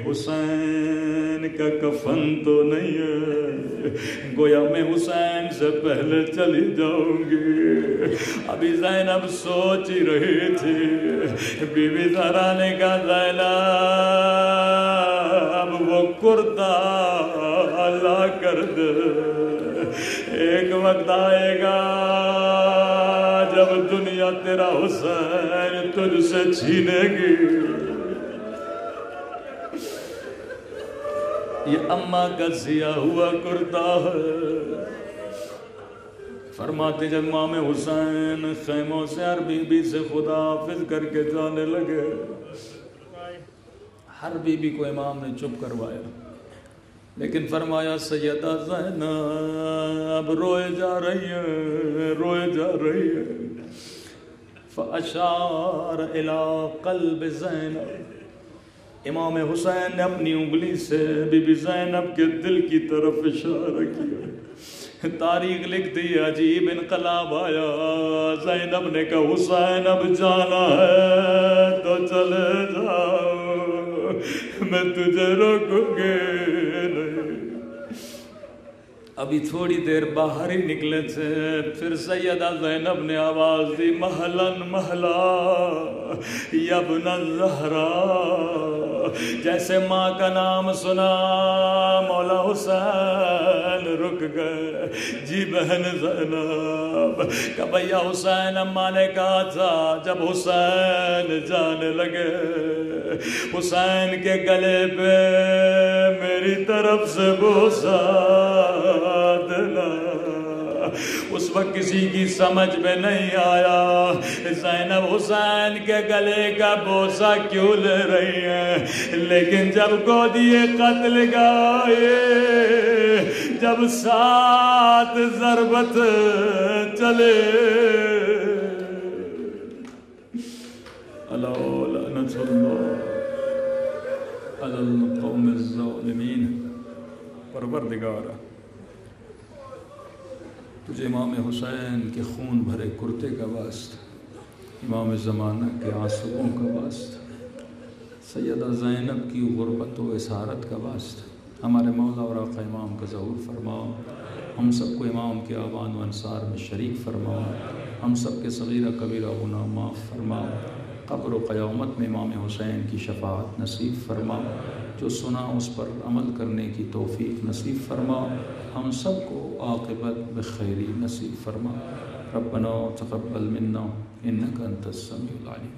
C: حسین کا کفن تو نہیں ہے، گویا میں حسین سے پہلے چلی جاؤں گی۔ ابھی زینب سوچ ہی رہی تھی، بی بی زہرا نے کہا زینب وہ کرتا لا کر دے، ایک وقت آئے گا جب دنیا تیرا حسین تجھ سے چھینے گی۔ یہ اماں کا سیاہ ہوا کرتا ہے۔ فرماتے جب امام حسین خیموں سے ہر بی بی سے خدا حافظ کر کے جانے لگے، ہر بی بی کو امام نے چپ کروایا، لیکن فرمایا سیدہ زینب روئے جا رہی ہے، روئے جا رہی ہے۔ فاشار الی قلب زینب، امام حسین نے اپنی انگلی سے بی بی زینب کے دل کی طرف اشارہ کیا۔ تاریخ لکھتی ہے عجیب انقلاب آیا، زینب نے کہا حسین اب جانا ہے تو چلے جاؤ، میں تجھے روکوں گے نہیں۔ ابھی تھوڑی دیر باہر ہی نکلے تھے، پھر سیدہ زینب نے آواز دی مہلن مہلا یا ابن الزہرا، جیسے ماں کا نام سنا مولا حسین رک گئے۔ جی بہن زینب، کہ بھیا حسین اماں نے کہا تھا جب حسین جانے لگے حسین کے گلے پہ میری طرف سے بوسہ دینا۔ اس وقت کسی کی سمجھ میں نہیں آیا زینب حسین کے گلے کا بوسہ کیوں لے رہی ہیں، لیکن جب گودی قتل گائے، جب 7 ضربت چلے، الا لعنت اللہ علی القوم الظالمین۔ پروردگارا تجھے امام حسین کے خون بھرے کرتے کا واسطہ، امام زمانہ کے آنسوؤں کا واسطہ، سیدہ زینب کی غربت و اسارت کا واسطہ ہمارے مولا اور آقا امام کا ظہور فرماؤ، ہم سب کو امام کے آبان و انصار میں شریک فرماؤ، ہم سب کے صغیرہ کبیرہ گناہ معاف فرماؤ، قبر و قیامت میں امام حسین کی شفاعت نصیب فرماؤ، جو سنا اس پر عمل کرنے کی توفیق نصیب فرما، ہم سب کو عاقبت بخیری نصیب فرما۔ ربنا تقبل منا انک انت السمیع العلیم۔